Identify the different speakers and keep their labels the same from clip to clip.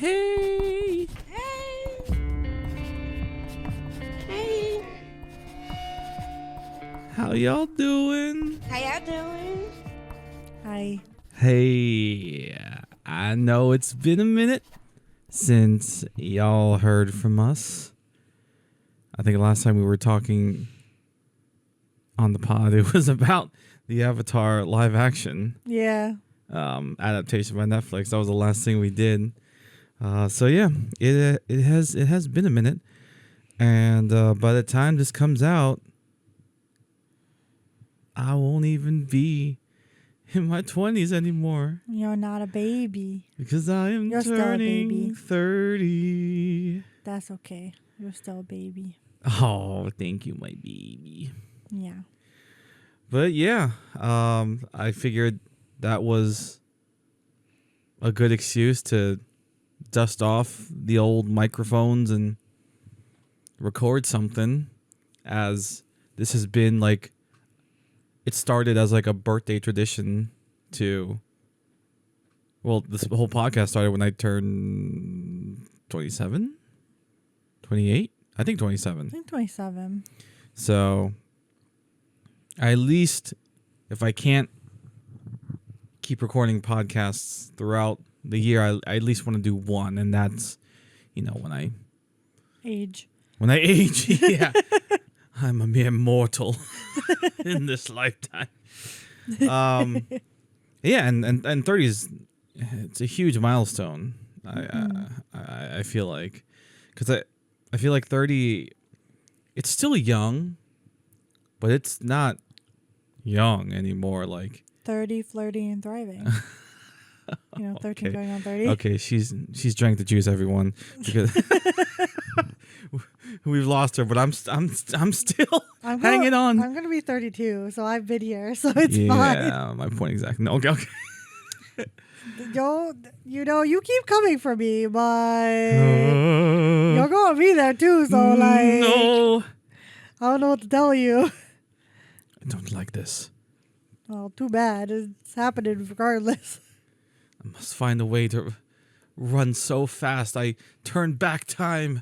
Speaker 1: Hey!
Speaker 2: Hey! Hey!
Speaker 1: How y'all doing?
Speaker 2: How y'all doing?
Speaker 3: Hi.
Speaker 1: Hey, I know it's been a minute since y'all heard from us. I think the last time we were talking on the pod, it was about the Avatar live action
Speaker 3: Yeah.
Speaker 1: adaptation by Netflix. That was the last thing we did. So yeah, it has been a minute, and by the time this comes out, I won't even be in my 20s anymore.
Speaker 3: You're not a baby.
Speaker 1: Because I am
Speaker 3: You're still a baby.
Speaker 1: turning 30.
Speaker 3: That's okay. You're still a baby.
Speaker 1: Oh, thank you, my baby.
Speaker 3: Yeah.
Speaker 1: But yeah, I figured that was a good excuse to dust off the old microphones and record something, as this has been like, it started as like a birthday tradition to, well, this whole podcast started when I turned 27, 28, I think 27.
Speaker 3: I think 27.
Speaker 1: So I at least, if I can't keep recording podcasts throughout the year, I at least want to do one, and that's, when I
Speaker 3: Age.
Speaker 1: age. Yeah, I'm a mere mortal in this lifetime. Yeah, and 30 is, it's a huge milestone. I feel like, because I feel like 30, it's still young, but it's not young anymore. Like
Speaker 3: 30, flirty, and thriving. 13
Speaker 1: Okay.
Speaker 3: going on 30.
Speaker 1: Okay, she's drank the juice, everyone, because we've lost her. But I'm still hanging on.
Speaker 3: I'm going to be 32, so I've been here, so it's fine.
Speaker 1: Yeah, my point exactly. No, okay.
Speaker 3: You keep coming for me, but you're going to be there too, so
Speaker 1: No,
Speaker 3: I don't know what to tell you.
Speaker 1: I don't like this.
Speaker 3: Well, too bad. It's happening regardless.
Speaker 1: I must find a way to run so fast I turn back time.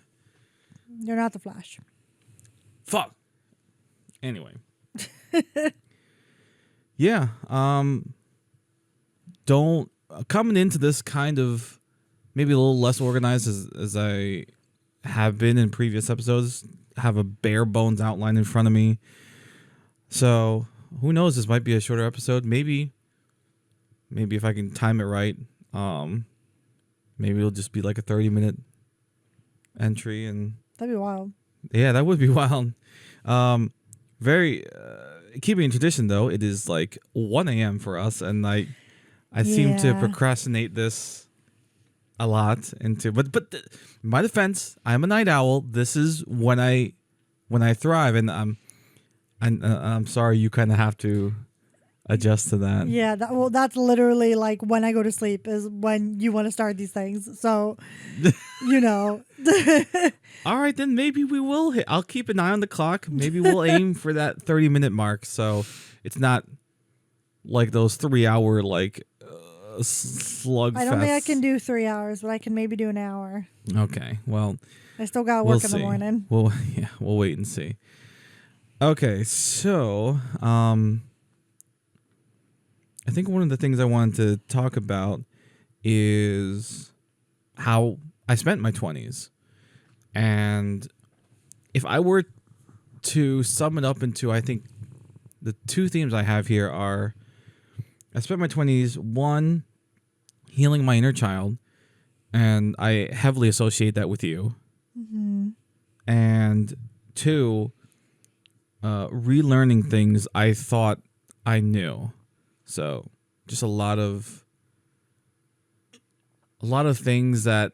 Speaker 3: You're not the Flash.
Speaker 1: Fuck. Anyway. Yeah. Coming into this kind of maybe a little less organized as I have been in previous episodes, have a bare bones outline in front of me. So who knows? This might be a shorter episode. Maybe if I can time it right, maybe it'll just be like a 30-minute entry, and
Speaker 3: That'd be wild.
Speaker 1: yeah, that would be wild. Very keeping in tradition though, it is like 1 a.m. for us, and I seem to
Speaker 3: Yeah.
Speaker 1: procrastinate this a lot. But my defense, I'm a night owl. This is when I thrive, and I'm sorry you kind of have to adjust to that.
Speaker 3: Yeah, that's literally like when I go to sleep is when you want to start these things. So,
Speaker 1: All right, then maybe we will hit. I'll keep an eye on the clock. Maybe we'll aim for that 30-minute mark, so it's not like those 3-hour like slugfests.
Speaker 3: I don't think I can do 3 hours, but I can maybe do an hour.
Speaker 1: Okay, well,
Speaker 3: I still got to
Speaker 1: we'll
Speaker 3: work in
Speaker 1: see.
Speaker 3: the morning.
Speaker 1: We'll wait and see. Okay, so I think one of the things I wanted to talk about is how I spent my 20s. And if I were to sum it up into, I think the two themes I have here are, I spent my 20s, one, healing my inner child, and I heavily associate that with you.
Speaker 3: Mm-hmm.
Speaker 1: And two, relearning things I thought I knew. So just a lot of things that,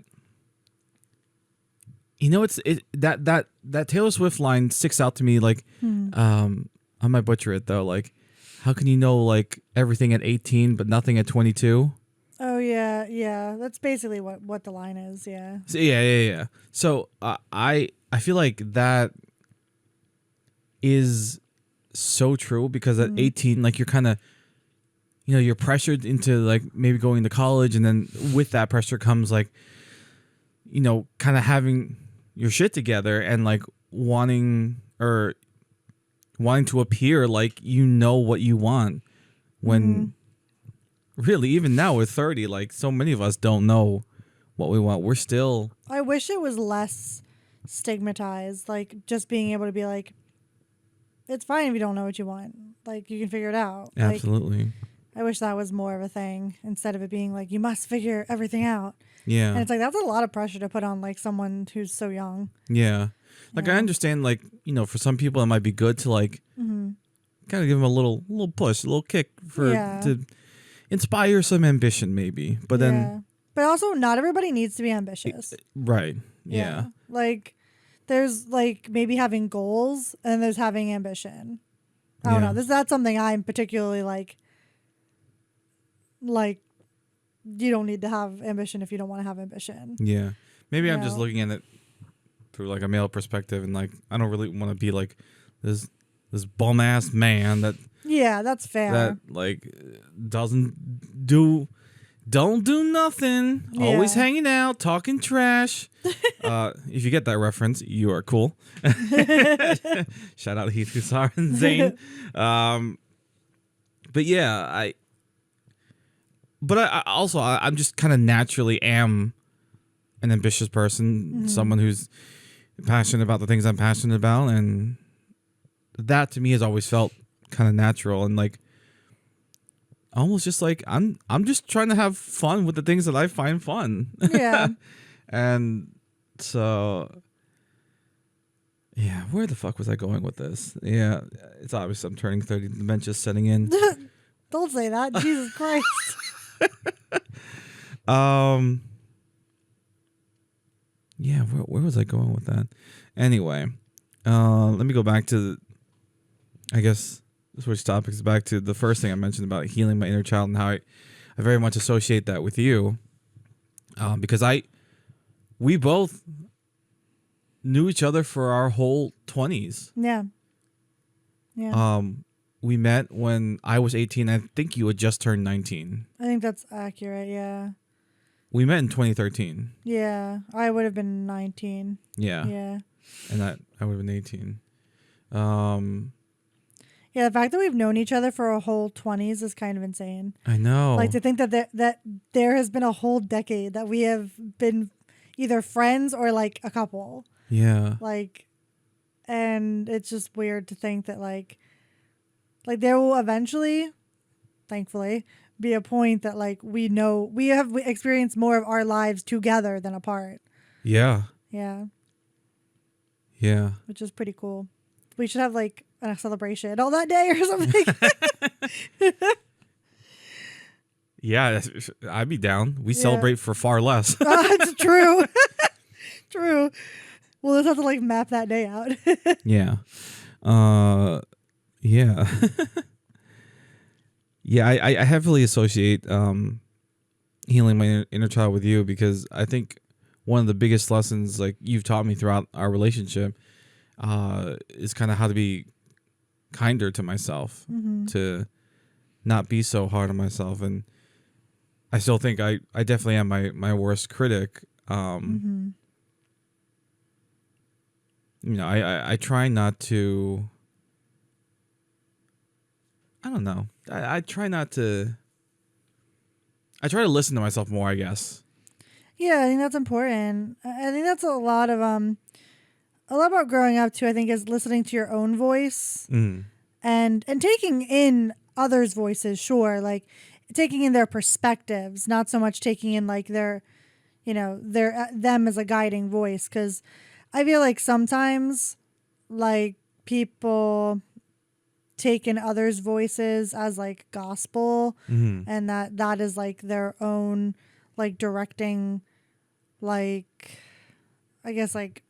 Speaker 1: that Taylor Swift line sticks out to me. Like, I might butcher it though. Like, how can you know like everything at 18 but nothing at 22?
Speaker 3: Oh yeah. That's basically what the line is. Yeah.
Speaker 1: So, yeah. So I feel like that is so true, because at 18, like, you're kind of, you're pressured into like maybe going to college, and then with that pressure comes like kind of having your shit together and like wanting to appear like you know what you want when really even now we're 30, like so many of us don't know what we want. We're still
Speaker 3: I wish it was less stigmatized, like just being able to be like, it's fine if you don't know what you want. Like you can figure it out.
Speaker 1: absolutely.
Speaker 3: I wish that was more of a thing instead of it being like you must figure everything out.
Speaker 1: Yeah.
Speaker 3: And it's like that's a lot of pressure to put on like someone who's so young.
Speaker 1: Yeah. Like I
Speaker 3: Yeah.
Speaker 1: understand like, for some people it might be good to like kind of give them a little push, a little kick to inspire some ambition maybe. But then
Speaker 3: but also not everybody needs to be ambitious.
Speaker 1: right. Yeah.
Speaker 3: Like there's like maybe having goals and then there's having ambition. I don't know. That's something I'm particularly like you don't need to have ambition if you don't want to have ambition.
Speaker 1: Yeah. Maybe I'm just
Speaker 3: No.
Speaker 1: looking at it through like a male perspective and like I don't really want to be like this bum ass man that
Speaker 3: That's fair.
Speaker 1: that like don't do nothing, always hanging out, talking trash. If you get that reference, you are cool. Shout out Heath Hussar and Zane. But yeah, I also I'm just kind of naturally am an ambitious person, someone who's passionate about the things I'm passionate about, and that to me has always felt kind of natural and like almost just like I'm just trying to have fun with the things that I find fun.
Speaker 3: Yeah.
Speaker 1: And so yeah, where the fuck was I going with this? Yeah, it's obvious I'm turning 30, dementia's setting in.
Speaker 3: Don't say that. Jesus Christ.
Speaker 1: Yeah, where was I going with that? Anyway, let me go back to I guess switch topics back to the first thing I mentioned about healing my inner child and how I very much associate that with you. Because we both knew each other for our whole 20s.
Speaker 3: Yeah. Yeah.
Speaker 1: We met when I was 18. I think you had just turned 19.
Speaker 3: I think that's accurate. Yeah.
Speaker 1: We met in 2013.
Speaker 3: Yeah. I would have been 19.
Speaker 1: Yeah.
Speaker 3: Yeah.
Speaker 1: And I would have been 18.
Speaker 3: Yeah, the fact that we've known each other for a whole 20s is kind of insane.
Speaker 1: I know.
Speaker 3: Like to think that there has been a whole decade that we have been either friends or like a couple.
Speaker 1: Yeah.
Speaker 3: Like, and it's just weird to think that like there will eventually, thankfully, be a point that like we have experienced more of our lives together than apart.
Speaker 1: Yeah.
Speaker 3: Yeah.
Speaker 1: Yeah.
Speaker 3: Which is pretty cool. We should have like a celebration all that day or something.
Speaker 1: Yeah, I'd be down. We celebrate for far less.
Speaker 3: It's true. True. We'll just have to like map that day out.
Speaker 1: Yeah. Yeah. Yeah, I heavily associate healing my inner child with you because I think one of the biggest lessons like you've taught me throughout our relationship is kind of how to be kinder to myself, to not be so hard on myself. And I still think I definitely am my worst critic. You know, I try not to, I don't know. I try not to, I try to listen to myself more, I guess.
Speaker 3: Yeah, I think that's important. I think that's a lot about growing up too, I think, is listening to your own voice and taking in others' voices, sure, like taking in their perspectives, not so much taking in like their them as a guiding voice, because I feel like sometimes like people take in others' voices as like gospel and that is like their own like directing, like I guess like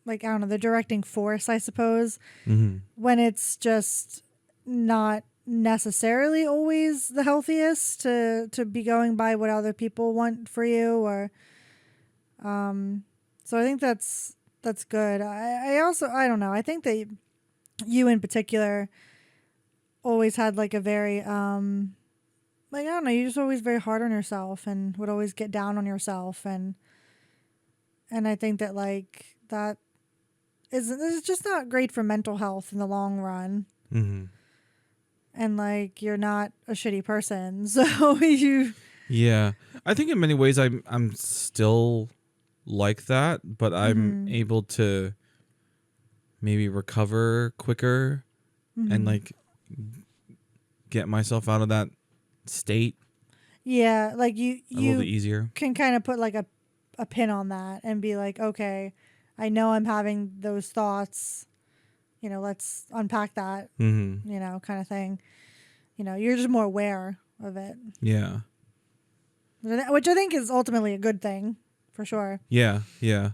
Speaker 3: I don't know, the directing force, I suppose, when it's just not necessarily always the healthiest to be going by what other people want for you, or so I think that's good. I also, I don't know, I think that you in particular always had like a very like I don't know, you're just always very hard on yourself and would always get down on yourself, and And I think that like that is just not great for mental health in the long run.
Speaker 1: Mm-hmm.
Speaker 3: And like you're not a shitty person. So you
Speaker 1: Yeah, I think in many ways I'm still like that, but I'm
Speaker 3: mhm.
Speaker 1: able to maybe recover quicker and
Speaker 3: Mhm.
Speaker 1: like get myself out of that state
Speaker 3: Yeah, like
Speaker 1: a little bit
Speaker 3: you
Speaker 1: easier.
Speaker 3: can kind of put like a pin on that and be like, okay, I know I'm having those thoughts. Let's unpack that,
Speaker 1: Mm-hmm.
Speaker 3: kind of thing. You're just more aware of it,
Speaker 1: Yeah.
Speaker 3: which I think is ultimately a good thing for sure.
Speaker 1: Yeah. Yeah.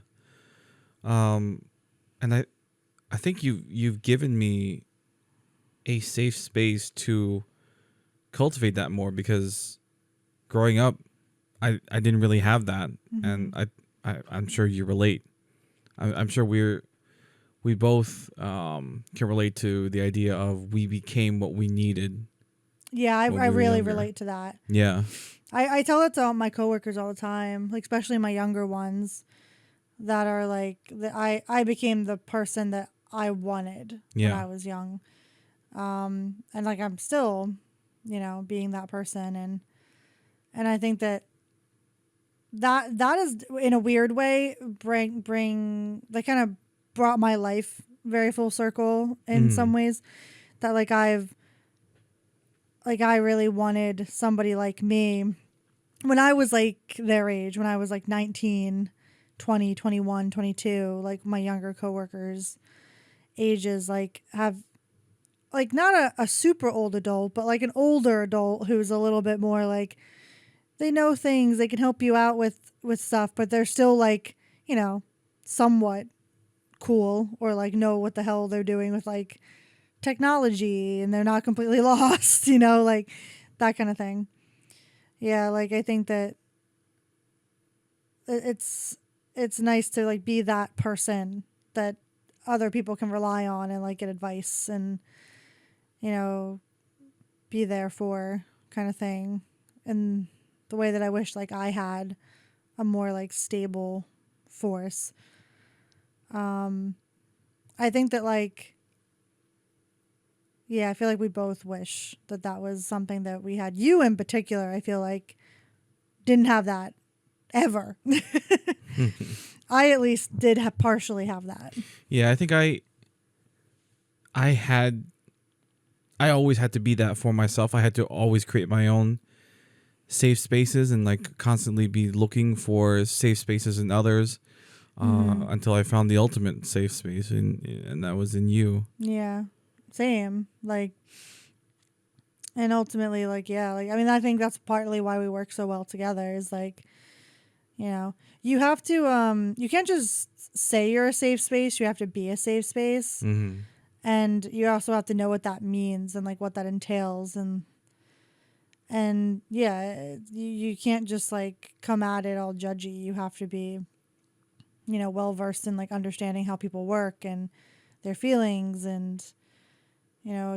Speaker 1: Um, and I think you've given me a safe space to cultivate that more because growing up, I didn't really have that,
Speaker 3: Hmm.
Speaker 1: and I'm sure you relate. I'm sure we both can relate to the idea of we became what we needed
Speaker 3: Yeah,
Speaker 1: when
Speaker 3: I
Speaker 1: we were
Speaker 3: really
Speaker 1: younger.
Speaker 3: relate to that.
Speaker 1: Yeah.
Speaker 3: I tell that to all my coworkers all the time, like especially my younger ones that are like that I became the person that I wanted when
Speaker 1: Yeah.
Speaker 3: I was young. And like I'm still, being that person, and I think that is in a weird way bring that kind of brought my life very full circle in
Speaker 1: Mm.
Speaker 3: some ways, that I really wanted somebody like me when I was like their age, when I was like 19, 20, 21, 22, like my younger coworkers ages, like have like not a super old adult, but like an older adult who's a little bit more like they know things, they can help you out with stuff, but they're still like, somewhat cool, or like know what the hell they're doing with like technology, and they're not completely lost, like that kind of thing. Yeah, like I think that it's nice to like be that person that other people can rely on and like get advice and you know be there for, kind of thing. And the way that I wish like I had a more like stable force. I think that like yeah, I feel like we both wish that that was something that we had. You in particular, I feel like didn't have that ever. I at least did partially have that.
Speaker 1: Yeah, I think I had I always had to be that for myself. I had to always create my own safe spaces and like constantly be looking for safe spaces in others until I found the ultimate safe space, and that was in you.
Speaker 3: Yeah, same. Like, and ultimately, like, yeah, like, I mean, I think that's partly why we work so well together is like, you have to, you can't just say you're a safe space, you have to be a safe space.
Speaker 1: Mm-hmm.
Speaker 3: And you also have to know what that means and like what that entails. And yeah, you can't just like come at it all judgy. You have to be, well versed in like understanding how people work and their feelings, and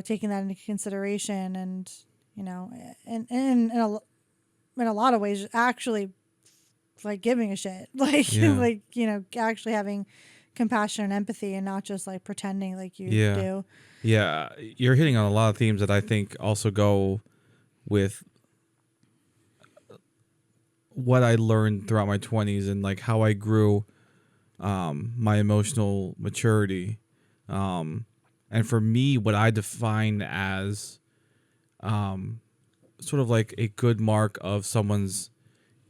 Speaker 3: taking that into consideration, and in a lot of ways actually like giving a shit like
Speaker 1: Yeah.
Speaker 3: like actually having compassion and empathy, and not just like pretending like you
Speaker 1: Yeah.
Speaker 3: do.
Speaker 1: Yeah. You're hitting on a lot of themes that I think also go with what I learned throughout my 20s and like how I grew my emotional maturity. And for me, what I define as sort of like a good mark of someone's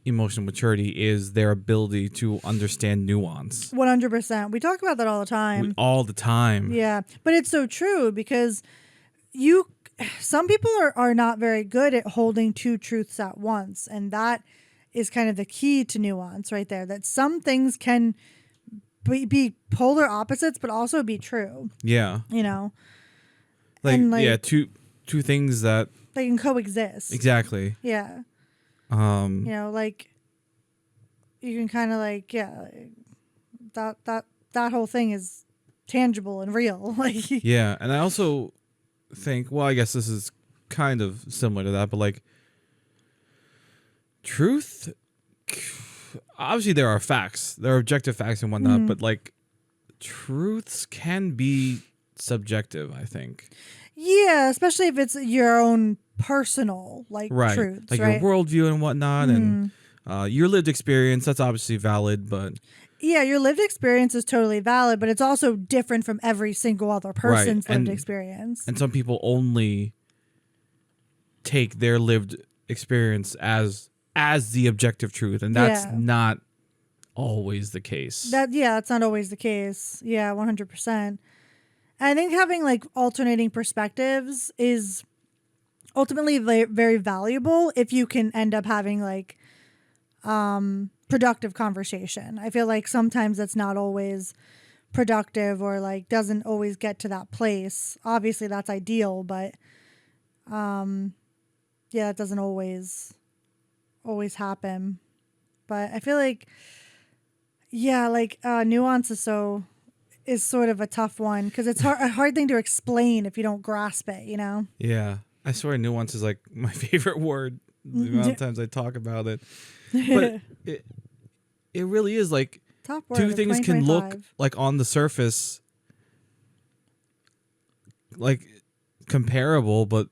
Speaker 1: emotional maturity is their ability to understand nuance.
Speaker 3: 100%. We talk about that all the time.
Speaker 1: All the time.
Speaker 3: Yeah, but it's so true because you some people are not very good at holding two truths at once, and that is kind of the key to nuance right there, that some things can be polar opposites but also be true,
Speaker 1: Yeah. Like
Speaker 3: and
Speaker 1: yeah,
Speaker 3: like
Speaker 1: two things that
Speaker 3: they can coexist.
Speaker 1: exactly.
Speaker 3: Yeah, like you can kind of like, yeah, that whole thing is tangible and real. Like,
Speaker 1: Yeah, and I also think, well, I guess this is kind of similar to that, but like truth obviously there are facts, there are objective facts and whatnot, but like truths can be subjective, I think.
Speaker 3: Yeah, especially if it's your own personal like
Speaker 1: Right.
Speaker 3: truths,
Speaker 1: Like
Speaker 3: right?
Speaker 1: your worldview and whatnot, and your lived experience, that's obviously valid, but
Speaker 3: Yeah, your lived experience is totally valid, but it's also different from every single other
Speaker 1: right.
Speaker 3: person's lived experience.
Speaker 1: And some people only take their lived experience as the objective truth, and that's
Speaker 3: Yeah.
Speaker 1: not always the case.
Speaker 3: That's not always the case. Yeah, 100%. I think having like alternating perspectives is ultimately very valuable if you can end up having like productive conversation. I feel like sometimes that's not always productive or like doesn't always get to that place. Obviously that's ideal, but yeah, that doesn't always happen. But I feel like nuance is sort of a tough one because it's a hard thing to explain if you don't grasp it, you know?
Speaker 1: Yeah. I swear nuance is like my favorite word. The amount of times I talk about it. But it really is like
Speaker 3: Top word
Speaker 1: two
Speaker 3: of
Speaker 1: things can look
Speaker 3: 2025.
Speaker 1: like on the surface like comparable, but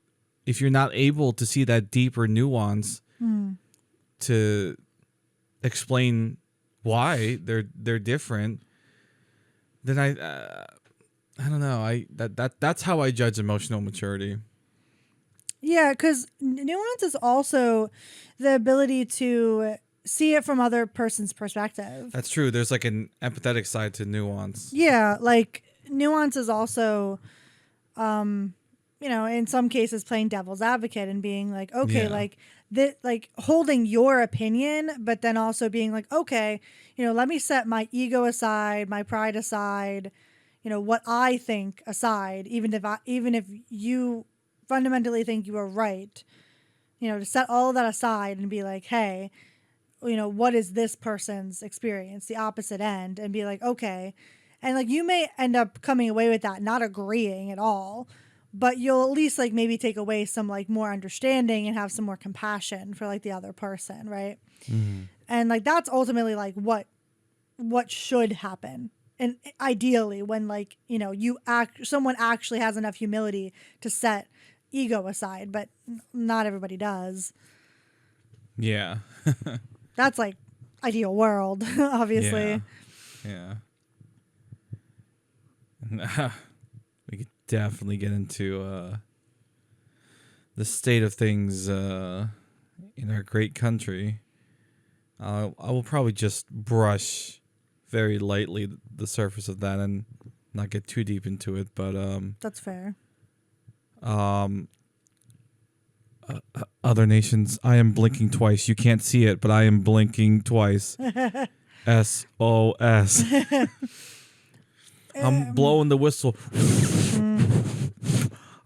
Speaker 1: if you're not able to see that deeper nuance to explain why they're different, then I don't know. That's how I judge emotional maturity.
Speaker 3: Yeah, because nuance is also the ability to see it from other person's perspective.
Speaker 1: That's true. There's like an empathetic side to nuance.
Speaker 3: Yeah, like nuance is also, in some cases playing devil's advocate and being like, okay,
Speaker 1: Yeah.
Speaker 3: like that, like holding your opinion, but then also being like, okay, let me set my ego aside, my pride aside, what I think aside, even if you fundamentally think you are right, to set all of that aside and be like, hey, what is this person's experience, the opposite end, and be like, okay. And like you may end up coming away with that, not agreeing at all, but you'll at least like maybe take away some like more understanding and have some more compassion for like the other person, right? And like that's ultimately like what should happen. And ideally when like, someone actually has enough humility to set ego aside, but not everybody does.
Speaker 1: Yeah.
Speaker 3: That's like ideal world, obviously.
Speaker 1: Yeah. We could definitely get into the state of things in our great country. I will probably just brush very lightly the surface of that and not get too deep into it. But
Speaker 3: That's fair.
Speaker 1: Other nations, I am blinking twice. You can't see it, but I am blinking twice. SOS. I'm blowing the whistle.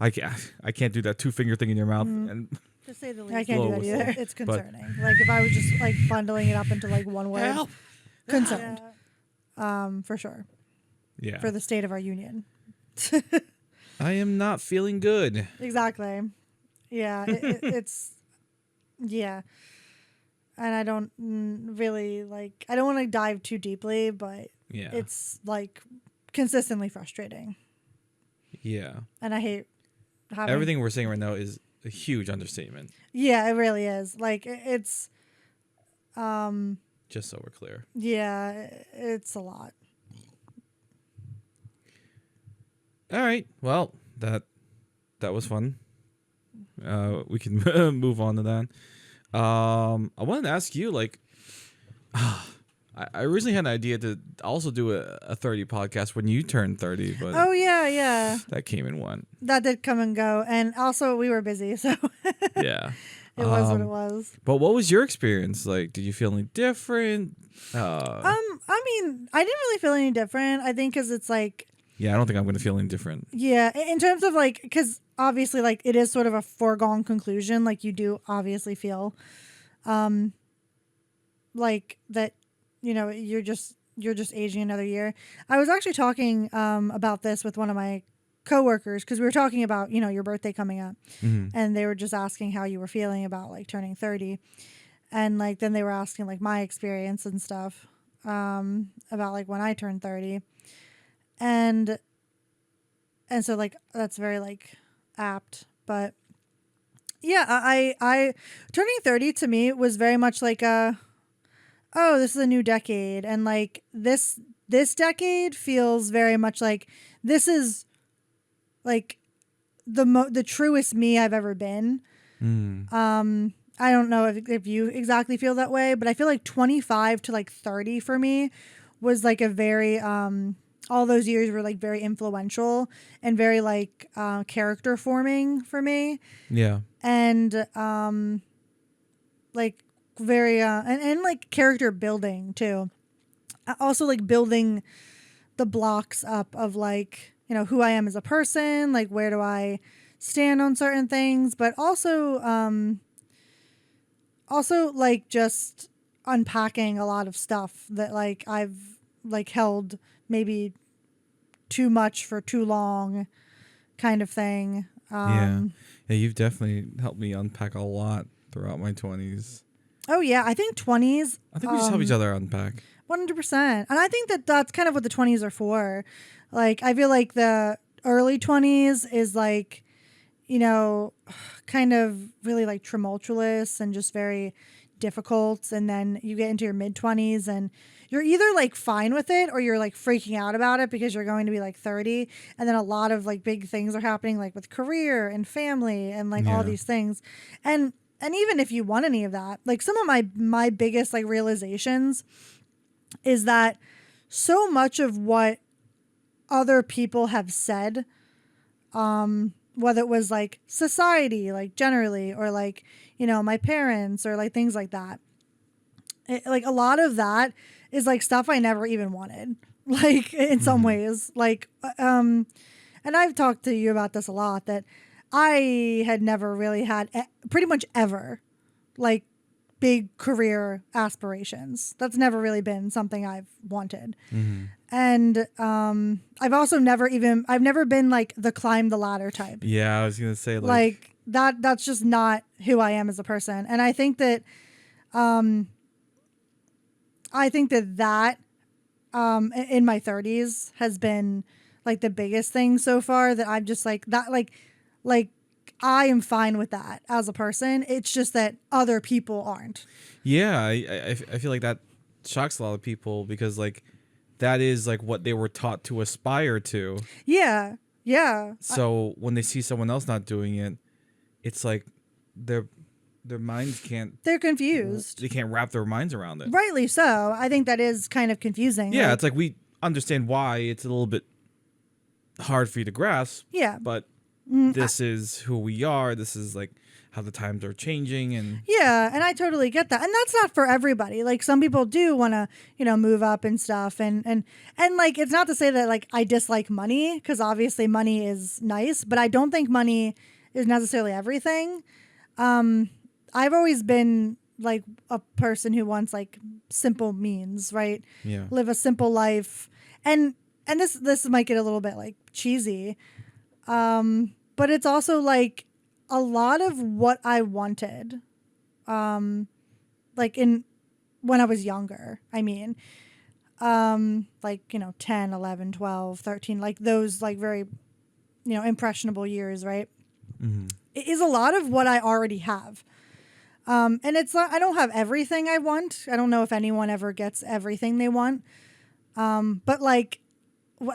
Speaker 1: I can't do that 2-finger thing in your mouth and
Speaker 3: To say the least. I can't do that
Speaker 1: Slow
Speaker 3: either.
Speaker 1: whistle.
Speaker 3: It's concerning. Like if I was just like bundling it up into like one word.
Speaker 1: help.
Speaker 3: Concerned. For sure.
Speaker 1: Yeah.
Speaker 3: For the state of our union.
Speaker 1: I am not feeling good.
Speaker 3: Exactly. Yeah. It's yeah. And I don't really like, I don't want to dive too deeply, but
Speaker 1: Yeah.
Speaker 3: it's like consistently frustrating.
Speaker 1: Yeah.
Speaker 3: And I hate having
Speaker 1: Everything we're saying right now is a huge understatement.
Speaker 3: Yeah, it really is. Like it's
Speaker 1: Just so we're clear.
Speaker 3: yeah, it's a lot.
Speaker 1: All right. Well, that was fun. We can move on to that. I wanted to ask you, like, I originally had an idea to also do a 30 podcast when you turned 30, but
Speaker 3: Oh yeah.
Speaker 1: that came and went.
Speaker 3: That did come and go, and also we were busy, so
Speaker 1: Yeah.
Speaker 3: it was what it was.
Speaker 1: But what was your experience like? Did you feel any different?
Speaker 3: I mean, I didn't really feel any different. I think because it's like,
Speaker 1: Yeah, I don't think I'm going to feel any different.
Speaker 3: yeah, in terms of like, because obviously, like, it is sort of a foregone conclusion. Like, you do obviously feel, like that, you're just aging another year. I was actually talking about this with one of my coworkers because we were talking about your birthday coming up, and they were just asking how you were feeling about like turning 30. And like then they were asking like my experience and stuff about like when I turned 30. And so like that's very like apt. But yeah, I turning 30 to me was very much like a, oh, this is a new decade. And like this decade feels very much like this is like the truest me I've ever been. I don't know if you exactly feel that way, but I feel like 25 to like 30 for me was like a very all those years were like very influential and very like character forming for me.
Speaker 1: Yeah.
Speaker 3: And like very and like character building too. Also like building the blocks up of like, you know, who I am as a person, like where do I stand on certain things, but also like just unpacking a lot of stuff that like I've like held maybe too much for too long kind of thing.
Speaker 1: Yeah. Yeah, you've definitely helped me unpack a lot throughout my 20s.
Speaker 3: Oh yeah, I think 20s.
Speaker 1: I think we just help each other unpack.
Speaker 3: 100%. And I think that that's kind of what the 20s are for. Like, I feel like the early 20s is like, you know, kind of really like tumultuous and just very difficult. And then you get into your mid 20s and you're either like fine with it or you're like freaking out about it because you're going to be like 30. And then a lot of like big things are happening, like with career and family and like all these things. And even if you want any of that, like some of my biggest like realizations is that so much of what other people have said, whether it was like society, like generally, or like, you know, my parents or like things like that, like a lot of that is like stuff I never even wanted, like in some ways, like, and I've talked to you about this a lot, that I had never really had pretty much ever like big career aspirations. That's never really been something I've wanted. And I've never been like the climb the ladder type.
Speaker 1: Yeah, I was going to say
Speaker 3: Like that's just not who I am as a person. And I think that in my 30s has been like the biggest thing so far, that I'm just like that, like I am fine with that as a person. It's just that other people aren't.
Speaker 1: Yeah, I feel like that shocks a lot of people because like that is like what they were taught to aspire to.
Speaker 3: Yeah. Yeah.
Speaker 1: So when they see someone else not doing it, it's like their minds can't.
Speaker 3: They're confused.
Speaker 1: They can't wrap their minds around it.
Speaker 3: Rightly so. I think that is kind of confusing.
Speaker 1: Yeah, it's like we understand why it's a little bit hard for you to grasp.
Speaker 3: Yeah.
Speaker 1: But this is who we are. This is like how the times are changing. And
Speaker 3: yeah, and I totally get that. And that's not for everybody. Like some people do want to, you know, move up and stuff. And like, it's not to say that like I dislike money, because obviously money is nice, but I don't think money is necessarily everything. I've always been like a person who wants like simple means, right?
Speaker 1: yeah,
Speaker 3: Live a simple life. And this might get a little bit like cheesy. But it's also like a lot of what I wanted, like when I was younger, I mean, like, you know, 10, 11, 12, 13, like those like very, you know, impressionable years, right? It is a lot of what I already have. And it's not, I don't have everything I want. I don't know if anyone ever gets everything they want. But like,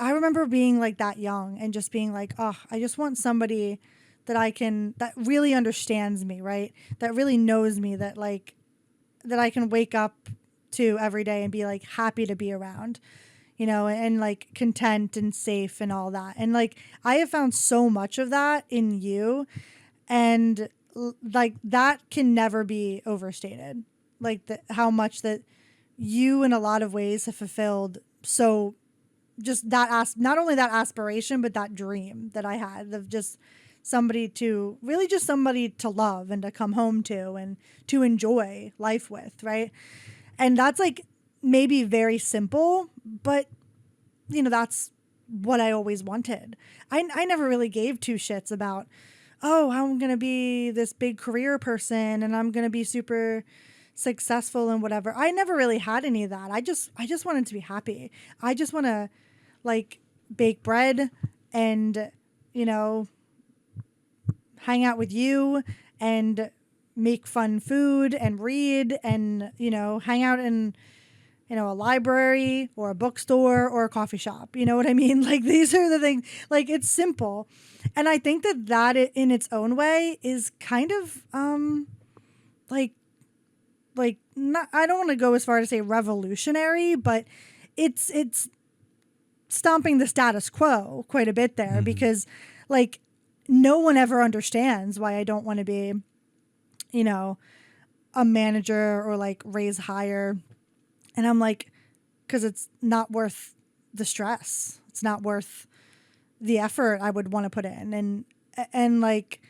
Speaker 3: I remember being like that young and just being like, oh, I just want somebody that really understands me, right? That really knows me, that I can wake up to every day and be like happy to be around, you know, and like content and safe and all that. And like, I have found so much of that in you, and like that can never be overstated. Like how much that you in a lot of ways have fulfilled. So just that not only that aspiration, but that dream that I had of just somebody to love and to come home to and to enjoy life with, right? And that's like maybe very simple, but you know, that's what I always wanted. I never really gave two shits about, oh, I'm going to be this big career person and I'm going to be super successful and whatever. I never really had any of that. I just wanted to be happy. I just want to like bake bread and, you know, hang out with you and make fun food and read and, you know, hang out in, you know, a library or a bookstore or a coffee shop. You know what I mean? Like these are the things, like it's simple. And I think that in its own way is kind of like not, I don't want to go as far to say revolutionary, but it's stomping the status quo quite a bit there because like no one ever understands why I don't want to be, you know, a manager or like raise higher. And I'm like, because it's not worth the stress. It's not worth the effort I would want to put in. And like,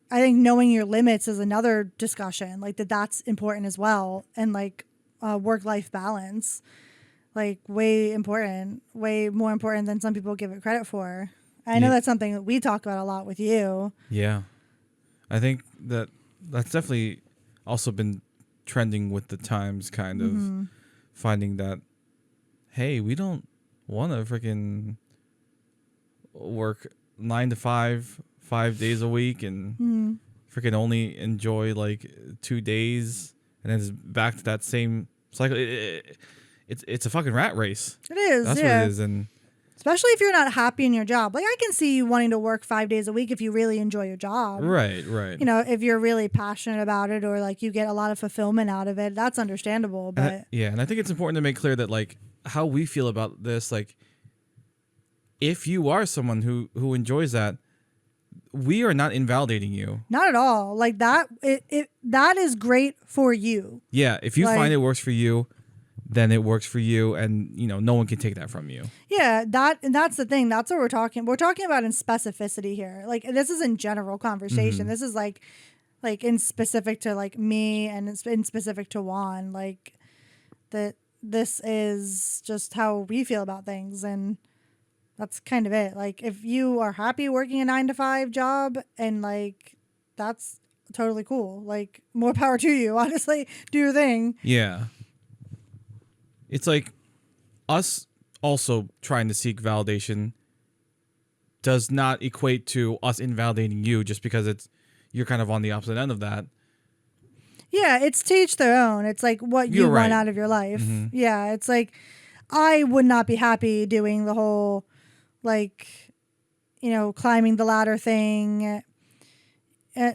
Speaker 3: I think knowing your limits is another discussion, like that's important as well. And like work-life balance, like way important, way more important than some people give it credit for. I know that's something that we talk about a lot with you.
Speaker 1: Yeah. I think that's definitely also been trending with the times, kind of finding that, hey, we don't want to freaking work 9 to 5 days a week and freaking only enjoy like 2 days and then it's back to that same cycle. It's a fucking rat race.
Speaker 3: It is.
Speaker 1: That's what it is. And
Speaker 3: especially if you're not happy in your job. Like I can see you wanting to work 5 days a week if you really enjoy your job.
Speaker 1: Right.
Speaker 3: You know, if you're really passionate about it or like you get a lot of fulfillment out of it, that's understandable. But
Speaker 1: and I think it's important to make clear that like how we feel about this, like if you are someone who enjoys that, we are not invalidating you.
Speaker 3: Not at all. Like that that is great for you.
Speaker 1: Yeah, if you find it works for you, then it works for you, and you know no one can take that from you.
Speaker 3: Yeah, that's the thing. That's what we're talking about in specificity here. Like this is in general conversation. This is like in specific to like me and it's in specific to Juan. Like that this is just how we feel about things, and that's kind of it. Like if you are happy working a 9 to 5 job and like that's totally cool. Like more power to you, honestly. Do your thing.
Speaker 1: Yeah. It's like us also trying to seek validation does not equate to us invalidating you just because you're kind of on the opposite end of that.
Speaker 3: Yeah, it's to each their own. It's like what you want out of your life. Yeah, it's like I would not be happy doing the whole like, you know, climbing the ladder thing,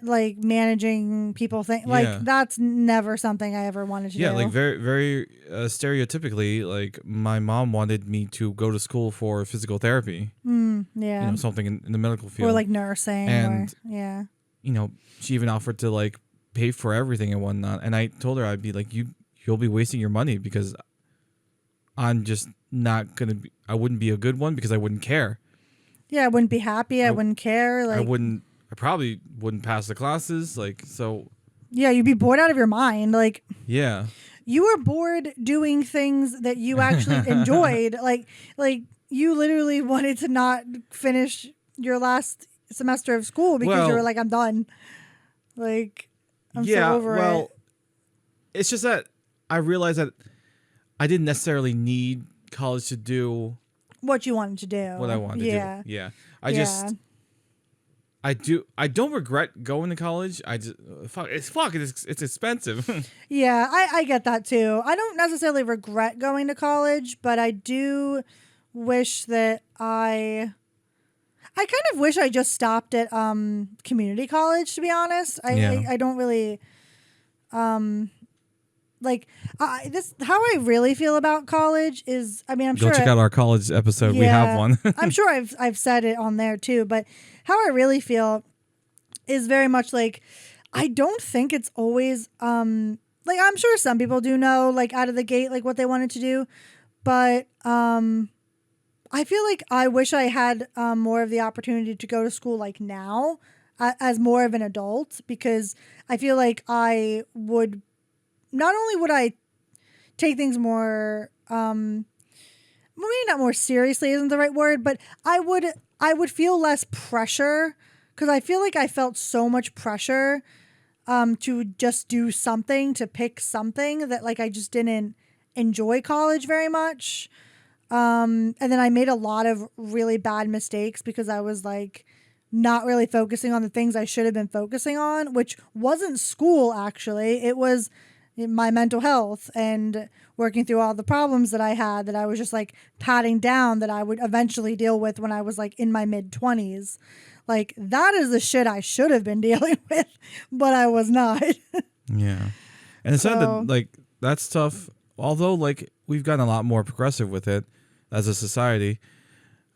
Speaker 3: like managing people thing. Like that's never something I ever wanted to do.
Speaker 1: Yeah, like very, very stereotypically, like my mom wanted me to go to school for physical therapy.
Speaker 3: Yeah.
Speaker 1: You know, something in the medical field.
Speaker 3: Or like nursing.
Speaker 1: And,
Speaker 3: yeah.
Speaker 1: You know, she even offered to like pay for everything and whatnot. And I told her I'd be like, you'll be wasting your money because I'm just not going to be, I wouldn't be a good one because I wouldn't care.
Speaker 3: Yeah, I wouldn't be happy. I wouldn't care. Like
Speaker 1: I probably wouldn't pass the classes. Like, so.
Speaker 3: Yeah, you'd be bored out of your mind. Like,
Speaker 1: yeah.
Speaker 3: You were bored doing things that you actually enjoyed. Like you literally wanted to not finish your last semester of school because you were like, I'm done. Like, I'm so over it.
Speaker 1: It's just that I realized that I didn't necessarily need college to do
Speaker 3: what you wanted to do.
Speaker 1: What I wanted to do. Yeah. I don't regret going to college. I just it's expensive.
Speaker 3: Yeah, I get that too. I don't necessarily regret going to college, but I do wish that I kind of wish I just stopped at community college, to be honest. I don't really like this. How I really feel about college is, I mean, I'm sure
Speaker 1: check out our college episode. We have one.
Speaker 3: I'm sure I've said it on there too, but how I really feel is very much like, I don't think it's always like, I'm sure some people do know like out of the gate like what they wanted to do, but I feel like I wish I had more of the opportunity to go to school like now as more of an adult, because I feel like I would, not only would I take things more, maybe not more seriously isn't the right word, but I would feel less pressure, because I feel like I felt so much pressure to just do something, to pick something that like I just didn't enjoy college very much. And then I made a lot of really bad mistakes because I was like not really focusing on the things I should have been focusing on, which wasn't school actually. It was my mental health and working through all the problems that I had that I was just like patting down that I would eventually deal with when I was like in my mid 20s. Like that is the shit I should have been dealing with, but I was not.
Speaker 1: Yeah. And it's not
Speaker 3: So-
Speaker 1: that like that stuff, although like we've gotten a lot more progressive with it as a society,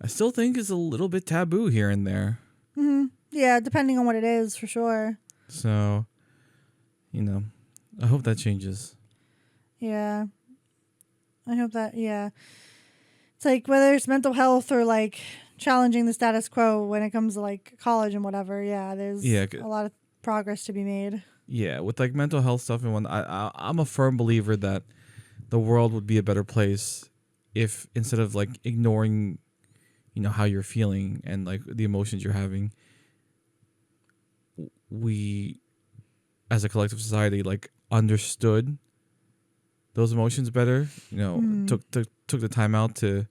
Speaker 1: I still think it's a little bit taboo here and there.
Speaker 3: Yeah, depending on what it is, for sure.
Speaker 1: So, I hope that changes.
Speaker 3: Yeah. I hope that, yeah. It's like whether it's mental health or like challenging the status quo when it comes to like college and whatever. Yeah, there's a lot of progress to be made.
Speaker 1: Yeah, with like mental health stuff and when I'm a firm believer that the world would be a better place if instead of like ignoring, how you're feeling and like the emotions you're having, we as a collective society like understood those emotions better, took the time out to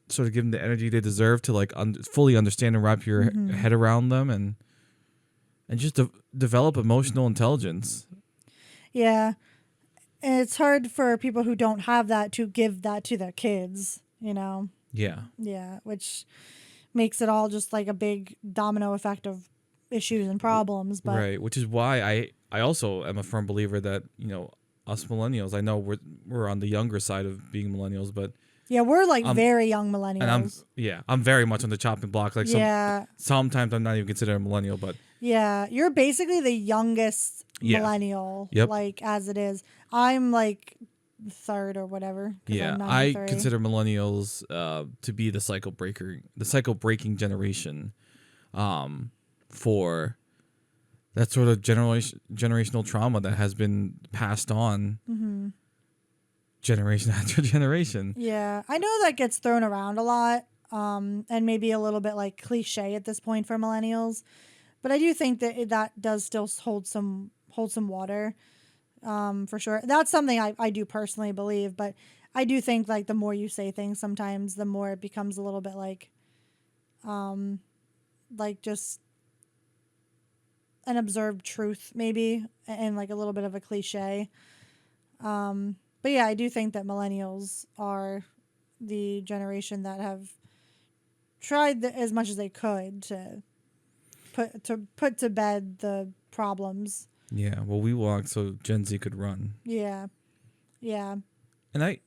Speaker 1: sort of give them the energy they deserve to like fully understand and wrap your head around them and just develop emotional intelligence.
Speaker 3: Yeah. And it's hard for people who don't have that to give that to their kids,
Speaker 1: Yeah.
Speaker 3: Yeah, which makes it all just like a big domino effect of issues and problems. But
Speaker 1: Right, which is why I also am a firm believer that, us millennials, I know we're on the younger side of being millennials, but
Speaker 3: yeah, we're like very young millennials.
Speaker 1: and I'm very much on the chopping block. Like
Speaker 3: yeah.
Speaker 1: sometimes I'm not even considered a millennial, but
Speaker 3: Yeah, you're basically the youngest millennial,
Speaker 1: Yep.
Speaker 3: like as it is. I'm like third or whatever. 'Cause
Speaker 1: yeah,
Speaker 3: I'm
Speaker 1: I
Speaker 3: 93.
Speaker 1: consider millennials to be the cycle breaking generation, for that sort of generational trauma that has been passed on generation after generation.
Speaker 3: Yeah, I know that gets thrown around a lot, and maybe a little bit like cliche at this point for millennials, but I do think that that does still hold some water, for sure. That's something I do personally believe, but I do think like the more you say things, sometimes the more it becomes a little bit like just an observed truth maybe, and like a little bit of a cliche. But yeah, I do think that millennials are the generation that have tried as much as they could to put to bed the problems.
Speaker 1: Yeah, well, we walked so Gen Z could run.
Speaker 3: Yeah.
Speaker 1: And I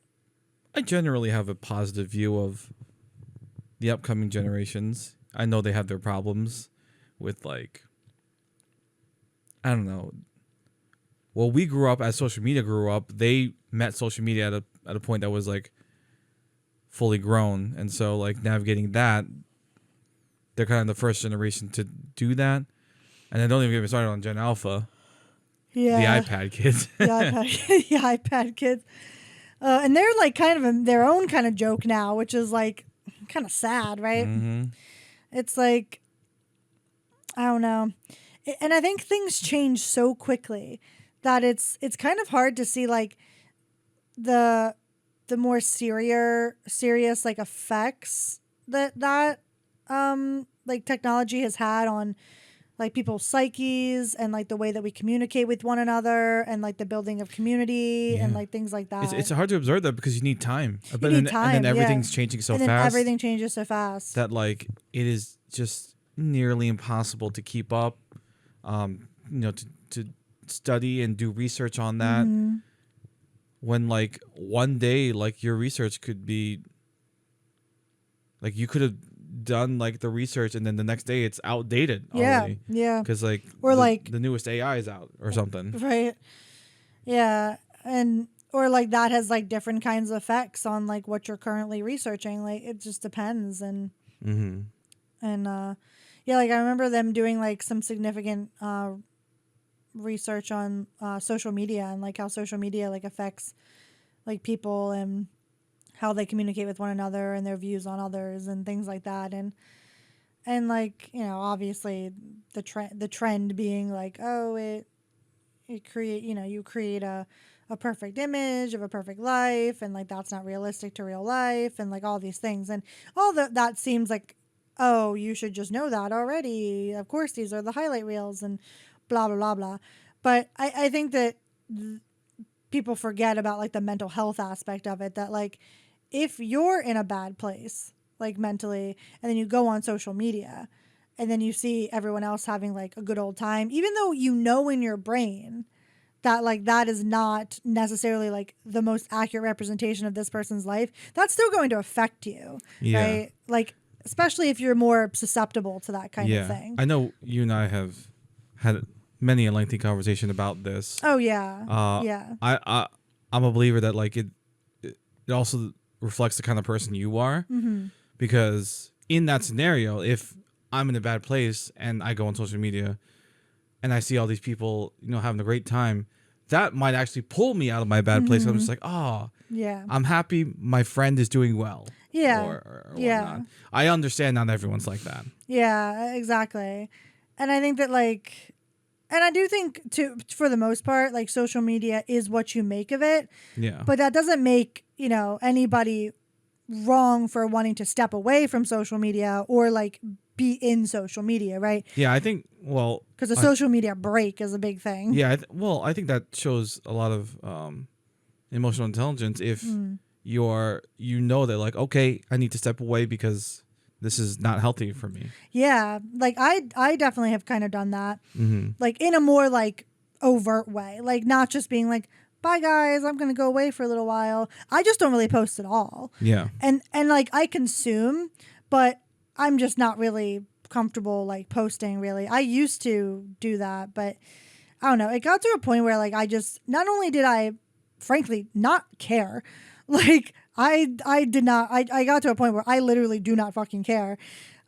Speaker 1: generally have a positive view of the upcoming generations. I know they have their problems with like, I don't know. Well, we grew up as social media grew up. They met social media at a point that was like fully grown, and so like navigating that, they're kind of the first generation to do that. And then don't even get me started on Gen Alpha,
Speaker 3: Yeah.
Speaker 1: the iPad kids.
Speaker 3: The iPad, the iPad kids. And they're like kind of their own kind of joke now, which is like kind of sad, right? It's like, I don't know. And I think things change so quickly that it's kind of hard to see like the more serious like effects that like technology has had on like people's psyches and like the way that we communicate with one another and like the building of community and like things like that.
Speaker 1: It's hard to observe that because you need time.
Speaker 3: You need time,
Speaker 1: and then everything's changing so
Speaker 3: and then
Speaker 1: fast.
Speaker 3: everything changes so fast
Speaker 1: that like it is just nearly impossible to keep up. To study and do research on that. When like one day like your research could be like you could have done like the research and then the next day it's outdated already.
Speaker 3: Yeah.
Speaker 1: Because like
Speaker 3: or like
Speaker 1: the newest AI is out or something.
Speaker 3: right. Yeah. And or like that has like different kinds of effects on like what you're currently researching. Like it just depends. And yeah, like I remember them doing like some significant research on social media and like how social media like affects like people and how they communicate with one another and their views on others and things like that. And And like, obviously the trend being like, oh, it create, you create a perfect image of a perfect life, and like that's not realistic to real life, and like all these things, and all that seems like, oh, you should just know that already. Of course, these are the highlight reels and blah blah blah blah. But I think that people forget about like the mental health aspect of it, that like if you're in a bad place like mentally, and then you go on social media and then you see everyone else having like a good old time, even though you know in your brain that like that is not necessarily like the most accurate representation of this person's life, that's still going to affect you.
Speaker 1: Yeah.
Speaker 3: Right? Like, especially if you're more susceptible to that kind of thing.
Speaker 1: I know you and I have had many a lengthy conversation about this.
Speaker 3: Oh yeah. Yeah.
Speaker 1: I'm a believer that like it also reflects the kind of person you are, because in that scenario, if I'm in a bad place and I go on social media and I see all these people, having a great time, that might actually pull me out of my bad place. I'm just like, oh,
Speaker 3: Yeah.
Speaker 1: I'm happy my friend is doing well.
Speaker 3: Yeah.
Speaker 1: Or
Speaker 3: Yeah.
Speaker 1: whatnot. I understand not everyone's like that.
Speaker 3: Yeah, exactly. And I think that like, and I do think for the most part, like social media is what you make of it.
Speaker 1: Yeah.
Speaker 3: But that doesn't make, anybody wrong for wanting to step away from social media or like be in social media, right?
Speaker 1: Yeah, I think, well,
Speaker 3: because a social media break is a big thing.
Speaker 1: Yeah, I think that shows a lot of emotional intelligence if you know that like, okay, I need to step away because this is not healthy for me.
Speaker 3: Yeah, like I definitely have kind of done that, like in a more like overt way, like not just being like, bye guys, I'm gonna go away for a little while. I just don't really post at all.
Speaker 1: Yeah,
Speaker 3: and like I consume, but I'm just not really comfortable like posting really. I used to do that, but I don't know. It got to a point where like I just, not only did I frankly not care, like I did not, I got to a point where I literally do not fucking care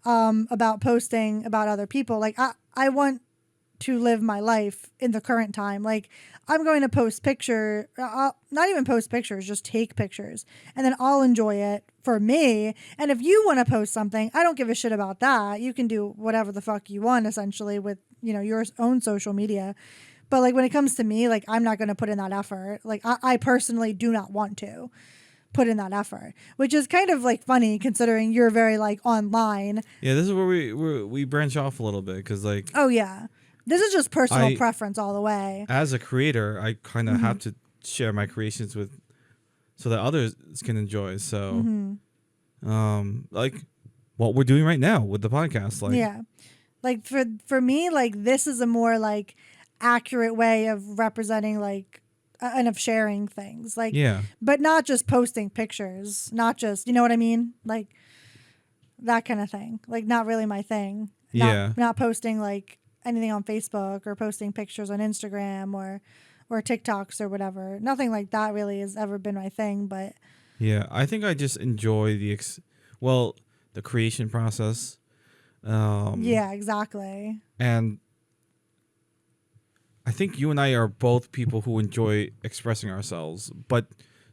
Speaker 3: about posting about other people. Like I want to live my life in the current time. Like I'm going to post not even post pictures, just take pictures, and then I'll enjoy it for me. And if you want to post something, I don't give a shit about that. You can do whatever the fuck you want essentially with, your own social media. But like when it comes to me, like I'm not going to put in that effort. Like I personally do not want to put in that effort, which is kind of like funny considering you're very like online.
Speaker 1: Yeah, this is where we branch off a little bit because like,
Speaker 3: oh yeah, this is just personal preference all the way.
Speaker 1: As a creator, I kind of have to share my creations so that others can enjoy. So, like what we're doing right now with the podcast, like
Speaker 3: yeah, like for me, like this is a more like accurate way of representing like and of sharing things, like but not just posting pictures, not just, you know what I mean, like that kind of thing, like not really my thing. Not posting like anything on Facebook or posting pictures on Instagram or TikToks or whatever. Nothing like that really has ever been my thing. But
Speaker 1: yeah, I think I just enjoy the creation process.
Speaker 3: Yeah, exactly.
Speaker 1: And I think you and I are both people who enjoy expressing ourselves, but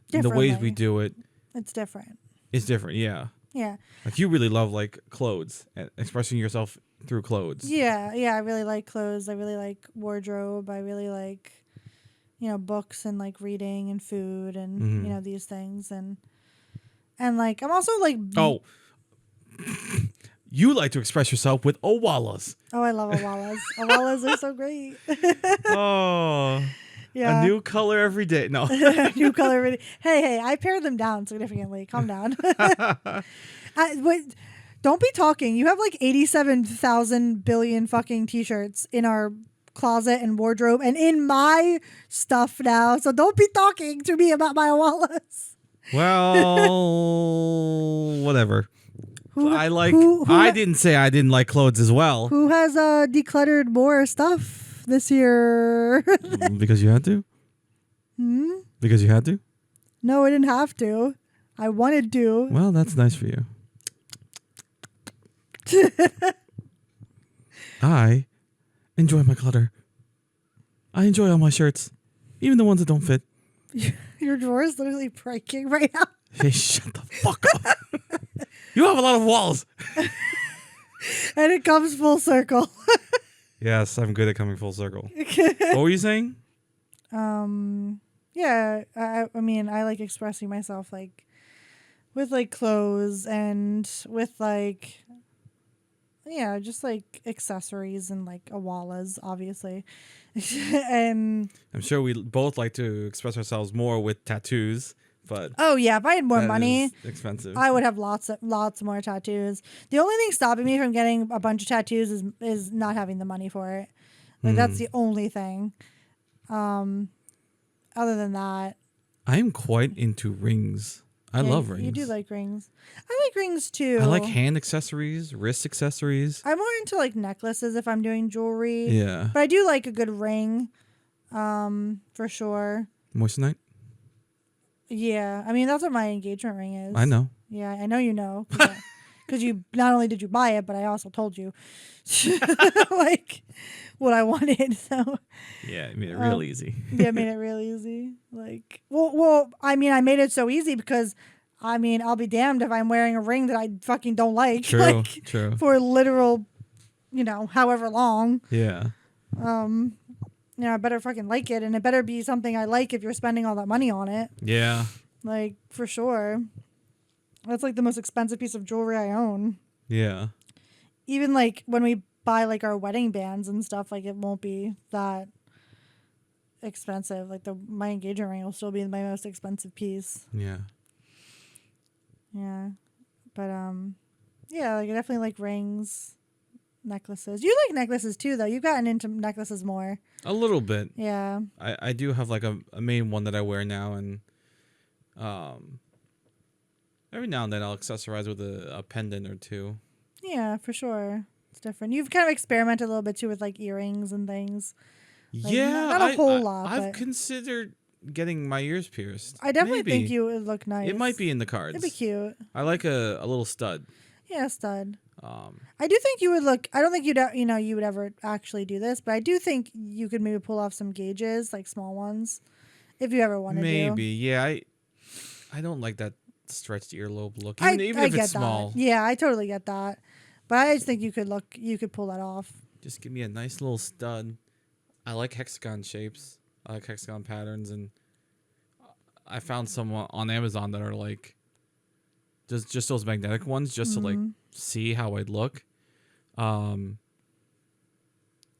Speaker 1: the ways we do it,
Speaker 3: it's different.
Speaker 1: It's different, yeah.
Speaker 3: Yeah.
Speaker 1: Like you really love like clothes, expressing yourself through clothes.
Speaker 3: Yeah, I really like clothes. I really like wardrobe. I really like, books and like reading and food and these things and like I'm also like
Speaker 1: you like to express yourself with owalas.
Speaker 3: Oh, I love owalas. Owalas are so great.
Speaker 1: Oh.
Speaker 3: Yeah.
Speaker 1: A new color every day. No.
Speaker 3: New color every day. Hey, I pared them down significantly. Calm down. Wait, don't be talking. You have like 87,000 billion fucking t-shirts in our closet and wardrobe and in my stuff now. So don't be talking to me about my owalas.
Speaker 1: Well, whatever. I didn't say I didn't like clothes as well.
Speaker 3: Who has decluttered more stuff this year?
Speaker 1: Because you had to? Because you had to?
Speaker 3: No, I didn't have to. I wanted to.
Speaker 1: Well, that's nice for you. I enjoy my clutter. I enjoy all my shirts, even the ones that don't fit.
Speaker 3: Your drawer is literally breaking right now.
Speaker 1: Hey, shut the fuck up. You have a lot of walls.
Speaker 3: And it comes full circle.
Speaker 1: Yes, I'm good at coming full circle. What were you saying?
Speaker 3: Yeah, I mean, I like expressing myself like with like clothes and with like, yeah, just like accessories and like awalas, obviously. And
Speaker 1: I'm sure we both like to express ourselves more with tattoos, but
Speaker 3: oh yeah, if I had more
Speaker 1: that
Speaker 3: money,
Speaker 1: is expensive.
Speaker 3: I would have lots more tattoos. The only thing stopping me from getting a bunch of tattoos is not having the money for it. Like that's the only thing. Other than that,
Speaker 1: I'm quite into rings. I
Speaker 3: yeah,
Speaker 1: love rings.
Speaker 3: you do like rings. I like rings too.
Speaker 1: I like hand accessories, wrist accessories.
Speaker 3: I'm more into like necklaces if I'm doing jewelry.
Speaker 1: Yeah.
Speaker 3: But I do like a good ring, for sure.
Speaker 1: Moissanite?
Speaker 3: Yeah, I mean that's what my engagement ring is.
Speaker 1: I know.
Speaker 3: Yeah, I know you know. Because you not only did you buy it, but I also told you like what I wanted. So
Speaker 1: Yeah, it made it real easy.
Speaker 3: yeah, I made it real easy. Like, well, I mean, I made it so easy because, I mean, I'll be damned if I'm wearing a ring that I fucking don't like.
Speaker 1: True,
Speaker 3: like,
Speaker 1: true.
Speaker 3: For literal, however long.
Speaker 1: Yeah.
Speaker 3: I better fucking like it, and it better be something I like if you're spending all that money on it.
Speaker 1: Yeah.
Speaker 3: Like, for sure. That's like the most expensive piece of jewelry I own.
Speaker 1: Yeah.
Speaker 3: Even like when we buy like our wedding bands and stuff, like it won't be that expensive. Like my engagement ring will still be my most expensive piece.
Speaker 1: Yeah.
Speaker 3: Yeah. But yeah, like I definitely like rings, necklaces. You like necklaces too though. You've gotten into necklaces more.
Speaker 1: A little bit.
Speaker 3: Yeah.
Speaker 1: I do have like a main one that I wear now, and every now and then I'll accessorize with a pendant or two.
Speaker 3: Yeah, for sure. It's different. You've kind of experimented a little bit too with like earrings and things. Like,
Speaker 1: Yeah,
Speaker 3: not a whole lot.
Speaker 1: I've
Speaker 3: but
Speaker 1: considered getting my ears pierced.
Speaker 3: I definitely
Speaker 1: Maybe.
Speaker 3: think you would look nice.
Speaker 1: It might be in the cards.
Speaker 3: It'd be cute.
Speaker 1: I like a little stud.
Speaker 3: Yeah, stud. I do think you would look. I don't think you would ever actually do this, but I do think you could maybe pull off some gauges, like small ones, if you ever wanted to.
Speaker 1: Maybe, yeah. I don't like that stretched earlobe look, even if
Speaker 3: get
Speaker 1: it's small.
Speaker 3: That. Yeah, I totally get that. But I just think you could pull that off.
Speaker 1: Just give me a nice little stud. I like hexagon shapes. I like hexagon patterns, and I found some on Amazon that are like just those magnetic ones, just to like see how I'd look. And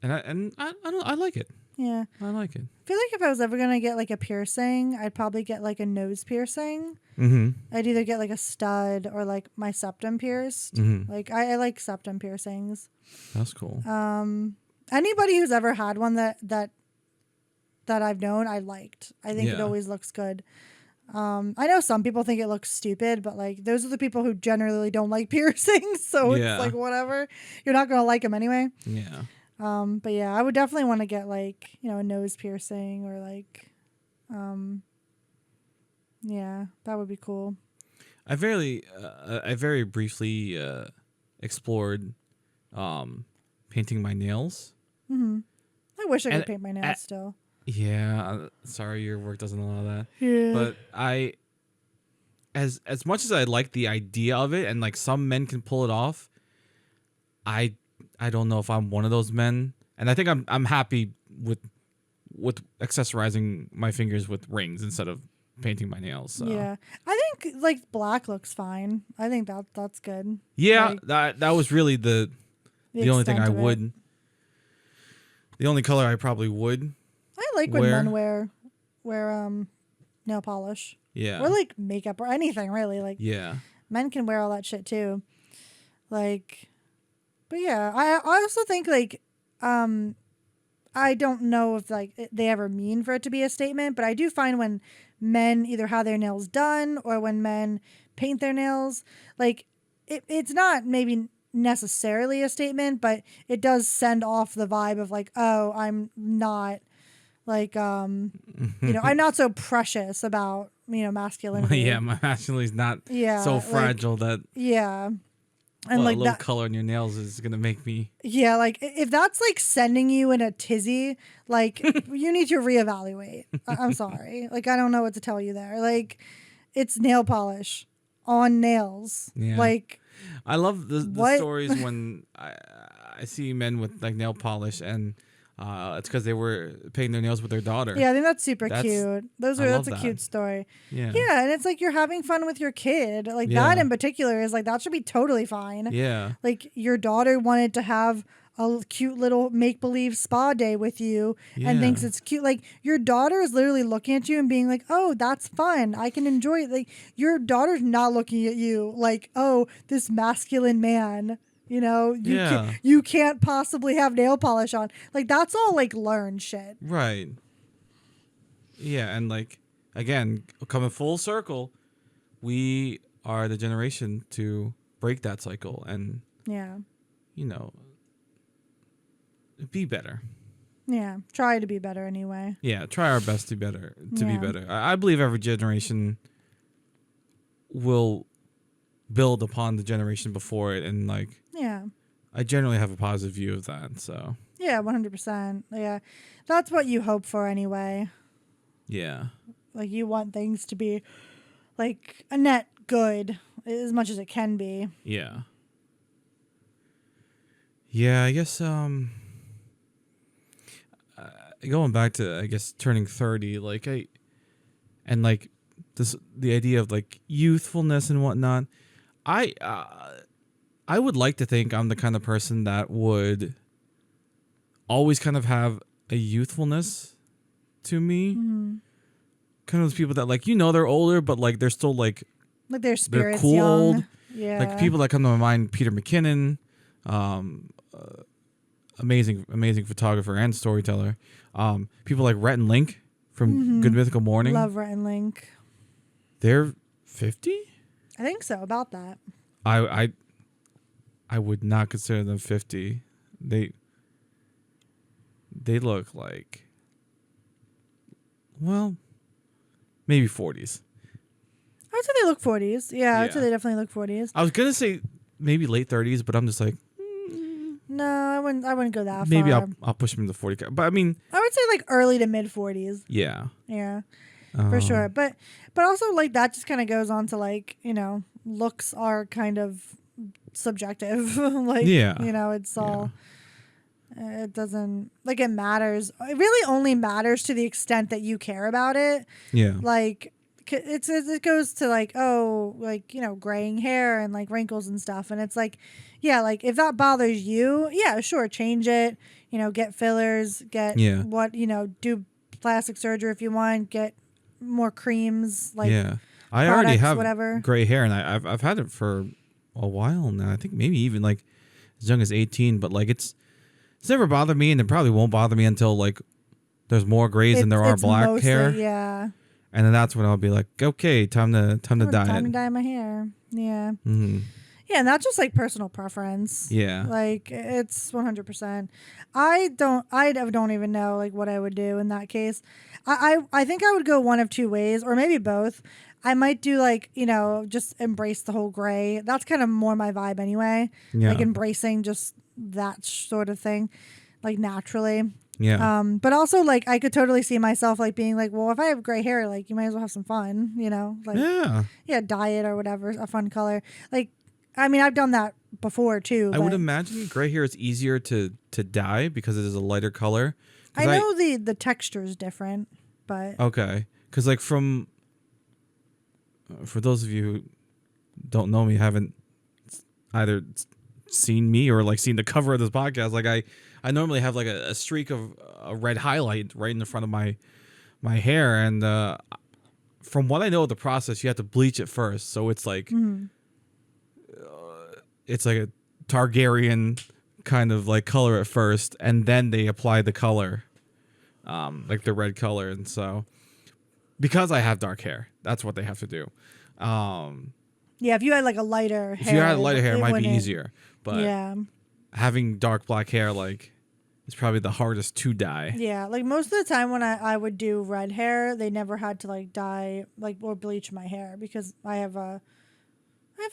Speaker 1: I like it.
Speaker 3: Yeah,
Speaker 1: I like it.
Speaker 3: I feel like if I was ever gonna get like a piercing, I'd probably get like a nose piercing.
Speaker 1: Mm-hmm.
Speaker 3: I'd either get like a stud or like my septum pierced.
Speaker 1: Mm-hmm.
Speaker 3: Like I like septum piercings.
Speaker 1: That's cool.
Speaker 3: Anybody who's ever had one that I've known, I liked. I think it
Speaker 1: Yeah.
Speaker 3: always looks good. I know some people think it looks stupid, but like those are the people who generally don't like piercings. So
Speaker 1: Yeah.
Speaker 3: it's like whatever. You're not gonna like them anyway.
Speaker 1: Yeah.
Speaker 3: But yeah, I would definitely want to get like a nose piercing or like, yeah, that would be cool.
Speaker 1: I very briefly explored painting my nails.
Speaker 3: I wish I could
Speaker 1: And-
Speaker 3: paint my nails still.
Speaker 1: Yeah, sorry your work doesn't allow that.
Speaker 3: Yeah.
Speaker 1: But as much as I like the idea of it, and like some men can pull it off, I don't know if I'm one of those men. And I think I'm happy with accessorizing my fingers with rings instead of painting my nails. So.
Speaker 3: Yeah, I think like black looks fine. I think that's good.
Speaker 1: Yeah,
Speaker 3: Like,
Speaker 1: that was really the only thing I
Speaker 3: extent of it.
Speaker 1: would. The only color I probably would.
Speaker 3: I like when
Speaker 1: wear.
Speaker 3: men wear nail polish
Speaker 1: Yeah.
Speaker 3: or like makeup or anything really. Like
Speaker 1: Yeah.
Speaker 3: men can wear all that shit too. Like, but yeah, I also think like I don't know if like they ever mean for it to be a statement, but I do find when men either have their nails done or when men paint their nails, like it's not maybe necessarily a statement, but it does send off the vibe of like, oh, I'm not like I'm not so precious about masculinity.
Speaker 1: Yeah, my masculinity's not
Speaker 3: Yeah,
Speaker 1: so
Speaker 3: like-
Speaker 1: fragile that
Speaker 3: Yeah. And
Speaker 1: a
Speaker 3: like
Speaker 1: little
Speaker 3: that,
Speaker 1: color in your nails is gonna make me.
Speaker 3: yeah, like if that's like sending you in a tizzy, like you need to reevaluate. I'm sorry. Like I don't know what to tell you there. Like it's nail polish on nails.
Speaker 1: Yeah.
Speaker 3: Like
Speaker 1: I love the
Speaker 3: What?
Speaker 1: stories when I see men with like nail polish, and it's because they were painting their nails with their daughter.
Speaker 3: Yeah, I think that's super
Speaker 1: That's-
Speaker 3: cute. That's
Speaker 1: love
Speaker 3: a
Speaker 1: that.
Speaker 3: cute story.
Speaker 1: Yeah.
Speaker 3: Yeah, and it's like you're having fun with your kid. Like
Speaker 1: Yeah.
Speaker 3: that in particular is like that should be totally fine.
Speaker 1: Yeah.
Speaker 3: Like your daughter wanted to have a cute little make believe spa day with you and thinks
Speaker 1: Yeah.
Speaker 3: it's cute. Like your daughter is literally looking at you and being like, "Oh, that's fun. I can enjoy it." Like your daughter's not looking at you like, "Oh, this masculine man." You know,
Speaker 1: Yeah.
Speaker 3: you can't possibly have nail polish on. Like that's all like learned shit.
Speaker 1: Right. Yeah, and like again, coming full circle, we are the generation to break that cycle and,
Speaker 3: Yeah.
Speaker 1: you know, be better.
Speaker 3: Yeah. Try to be better anyway.
Speaker 1: Yeah, try our best to be better.
Speaker 3: Yeah.
Speaker 1: I believe every generation will build upon the generation before it, and like
Speaker 3: Yeah.
Speaker 1: I generally have a positive view of that. So
Speaker 3: Yeah, 100%. Yeah. That's what you hope for anyway.
Speaker 1: yeah,
Speaker 3: Like you want things to be like a net good as much as it can be.
Speaker 1: yeah, yeah. I guess going back to turning 30, like like the idea of like youthfulness and whatnot. I would like to think I'm the kind of person that would always kind of have a youthfulness to me.
Speaker 3: Mm-hmm.
Speaker 1: Kind of those people that like, they're older, but like they're still like
Speaker 3: Like their spirits
Speaker 1: cool
Speaker 3: young.
Speaker 1: old.
Speaker 3: Yeah.
Speaker 1: Like people that come to my mind, Peter McKinnon, amazing photographer and storyteller. People like Rhett and Link from Good Mythical Morning.
Speaker 3: Love Rhett and Link.
Speaker 1: They're 50?
Speaker 3: I think so, about that.
Speaker 1: I would not consider them 50. They look like, well, maybe 40s.
Speaker 3: I would say they look 40s. Yeah, I would say
Speaker 1: Yeah.
Speaker 3: they definitely look 40s.
Speaker 1: I was gonna say maybe late 30s, but I'm just like,
Speaker 3: No, I wouldn't go that
Speaker 1: maybe
Speaker 3: far.
Speaker 1: I'll push them to 40. But I mean,
Speaker 3: I would say like early to mid 40s.
Speaker 1: yeah,
Speaker 3: Yeah. For sure. But also like that just kind of goes on to like, looks are kind of subjective. Like,
Speaker 1: Yeah.
Speaker 3: it's all it doesn't like it matters. It really only matters to the extent that you care about it.
Speaker 1: Yeah.
Speaker 3: Like it goes to like, oh, like, graying hair and like wrinkles and stuff, and it's like, yeah, like if that bothers you, yeah, sure, change it, get fillers, get
Speaker 1: Yeah.
Speaker 3: what, do plastic surgery if you want, get more creams, like
Speaker 1: yeah. I already
Speaker 3: products,
Speaker 1: have
Speaker 3: whatever.
Speaker 1: gray hair, and I've had it for a while now. I think maybe even like as young as 18, but like it's never bothered me, and it probably won't bother me until like there's more grays than there are
Speaker 3: It's
Speaker 1: black
Speaker 3: mostly,
Speaker 1: hair,
Speaker 3: yeah.
Speaker 1: and then that's when I'll be like, okay, time to dye
Speaker 3: Time to
Speaker 1: it.
Speaker 3: dye my hair. Yeah.
Speaker 1: Mm-hmm.
Speaker 3: Yeah, and that's just like personal preference.
Speaker 1: Yeah.
Speaker 3: Like it's 100%. I don't even know like what I would do in that case. I think I would go one of two ways, or maybe both. I might do like, just embrace the whole gray. That's kind of more my vibe anyway.
Speaker 1: Yeah.
Speaker 3: Like embracing just that sort of thing, like naturally.
Speaker 1: Yeah.
Speaker 3: But also like I could totally see myself like being like, well, if I have gray hair, like you might as well have some fun, like
Speaker 1: yeah.
Speaker 3: dye it or whatever, a fun color. Like, I mean, I've done that before too.
Speaker 1: I would
Speaker 3: but
Speaker 1: imagine gray hair is easier to dye because it is a lighter color.
Speaker 3: I know the texture is different, but
Speaker 1: Okay, because like for those of you who don't know me, haven't either seen me or like seen the cover of this podcast, like I normally have like a streak of a red highlight right in the front of my hair, and from what I know of the process, you have to bleach it first, so it's like it's like a Targaryen kind of like color at first, and then they apply the color, like the red color, and so because I have dark hair, that's what they have to do.
Speaker 3: yeah, if you had like a lighter hair,
Speaker 1: If you had lighter hair, it might be
Speaker 3: wouldn't-
Speaker 1: easier, but
Speaker 3: Yeah,
Speaker 1: having dark black hair like is probably the hardest to dye.
Speaker 3: yeah. Like most of the time when I would do red hair, they never had to like dye like or bleach my hair because I have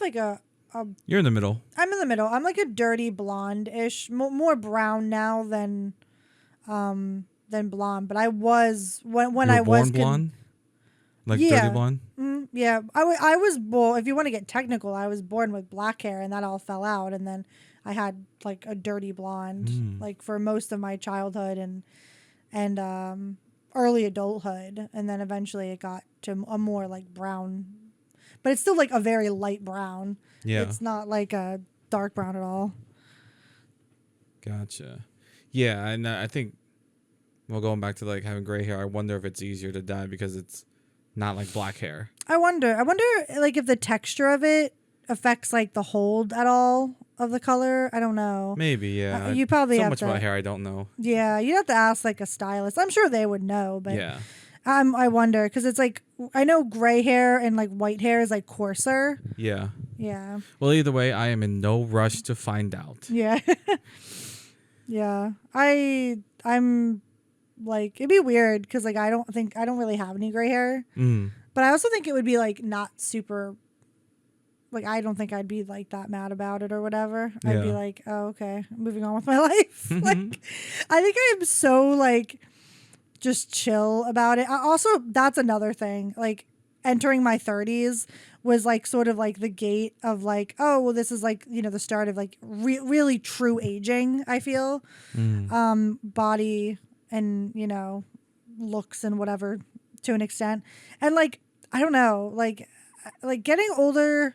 Speaker 3: like a
Speaker 1: You're in the middle.
Speaker 3: I'm in the middle. I'm like a dirty blonde-ish, more brown now than blonde. But I was when
Speaker 1: You
Speaker 3: I
Speaker 1: were
Speaker 3: was
Speaker 1: born blonde, like
Speaker 3: yeah.
Speaker 1: dirty blonde.
Speaker 3: Yeah, I was born. If you want to get technical, I was born with black hair, and that all fell out, and then I had like a dirty blonde, like for most of my childhood and early adulthood, and then eventually it got to a more like brown, but it's still like a very light brown.
Speaker 1: Yeah.
Speaker 3: It's not like a dark brown at all.
Speaker 1: Gotcha. Yeah, and I think, well, going back to like having gray hair, I wonder if it's easier to dye because it's not like black hair.
Speaker 3: I wonder like if the texture of it affects like the hold at all of the color. I don't know.
Speaker 1: Maybe, yeah.
Speaker 3: You probably
Speaker 1: so
Speaker 3: have
Speaker 1: much
Speaker 3: to,
Speaker 1: about hair I don't know.
Speaker 3: Yeah, you'd have to ask like a stylist. I'm sure they would know, but
Speaker 1: Yeah.
Speaker 3: I wonder because it's like I know gray hair and like white hair is like coarser.
Speaker 1: Yeah.
Speaker 3: Yeah.
Speaker 1: Well, either way, I am in no rush to find out.
Speaker 3: Yeah. Yeah. I'm like it'd be weird because like I don't really have any gray hair, but I also think it would be like not super. Like I don't think I'd be like that mad about it or whatever. I'd be
Speaker 1: Yeah.
Speaker 3: like, oh okay, moving on with my life. Like I think I'm so like just chill about it. Also, that's another thing. Like entering my 30s was like sort of like the gate of like, oh well, this is like the start of like really true aging. I feel body and looks and whatever to an extent, and like I don't know, like getting older.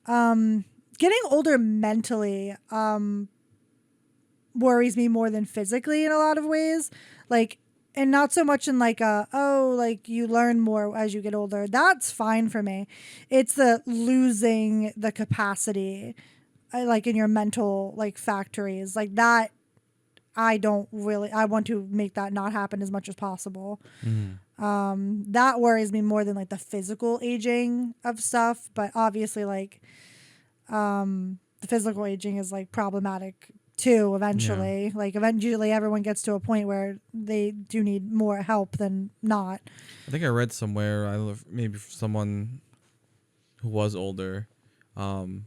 Speaker 3: Getting older mentally worries me more than physically in a lot of ways. Like, and not so much in like like you learn more as you get older. That's fine for me. It's the losing the capacity, like in your mental like factories, like that. I want to make that not happen as much as possible. That worries me more than like the physical aging of stuff. But obviously like, the physical aging is like problematic too eventually. Like eventually everyone gets to a point where they do need more help than not.
Speaker 1: I think I read somewhere, maybe someone who was older,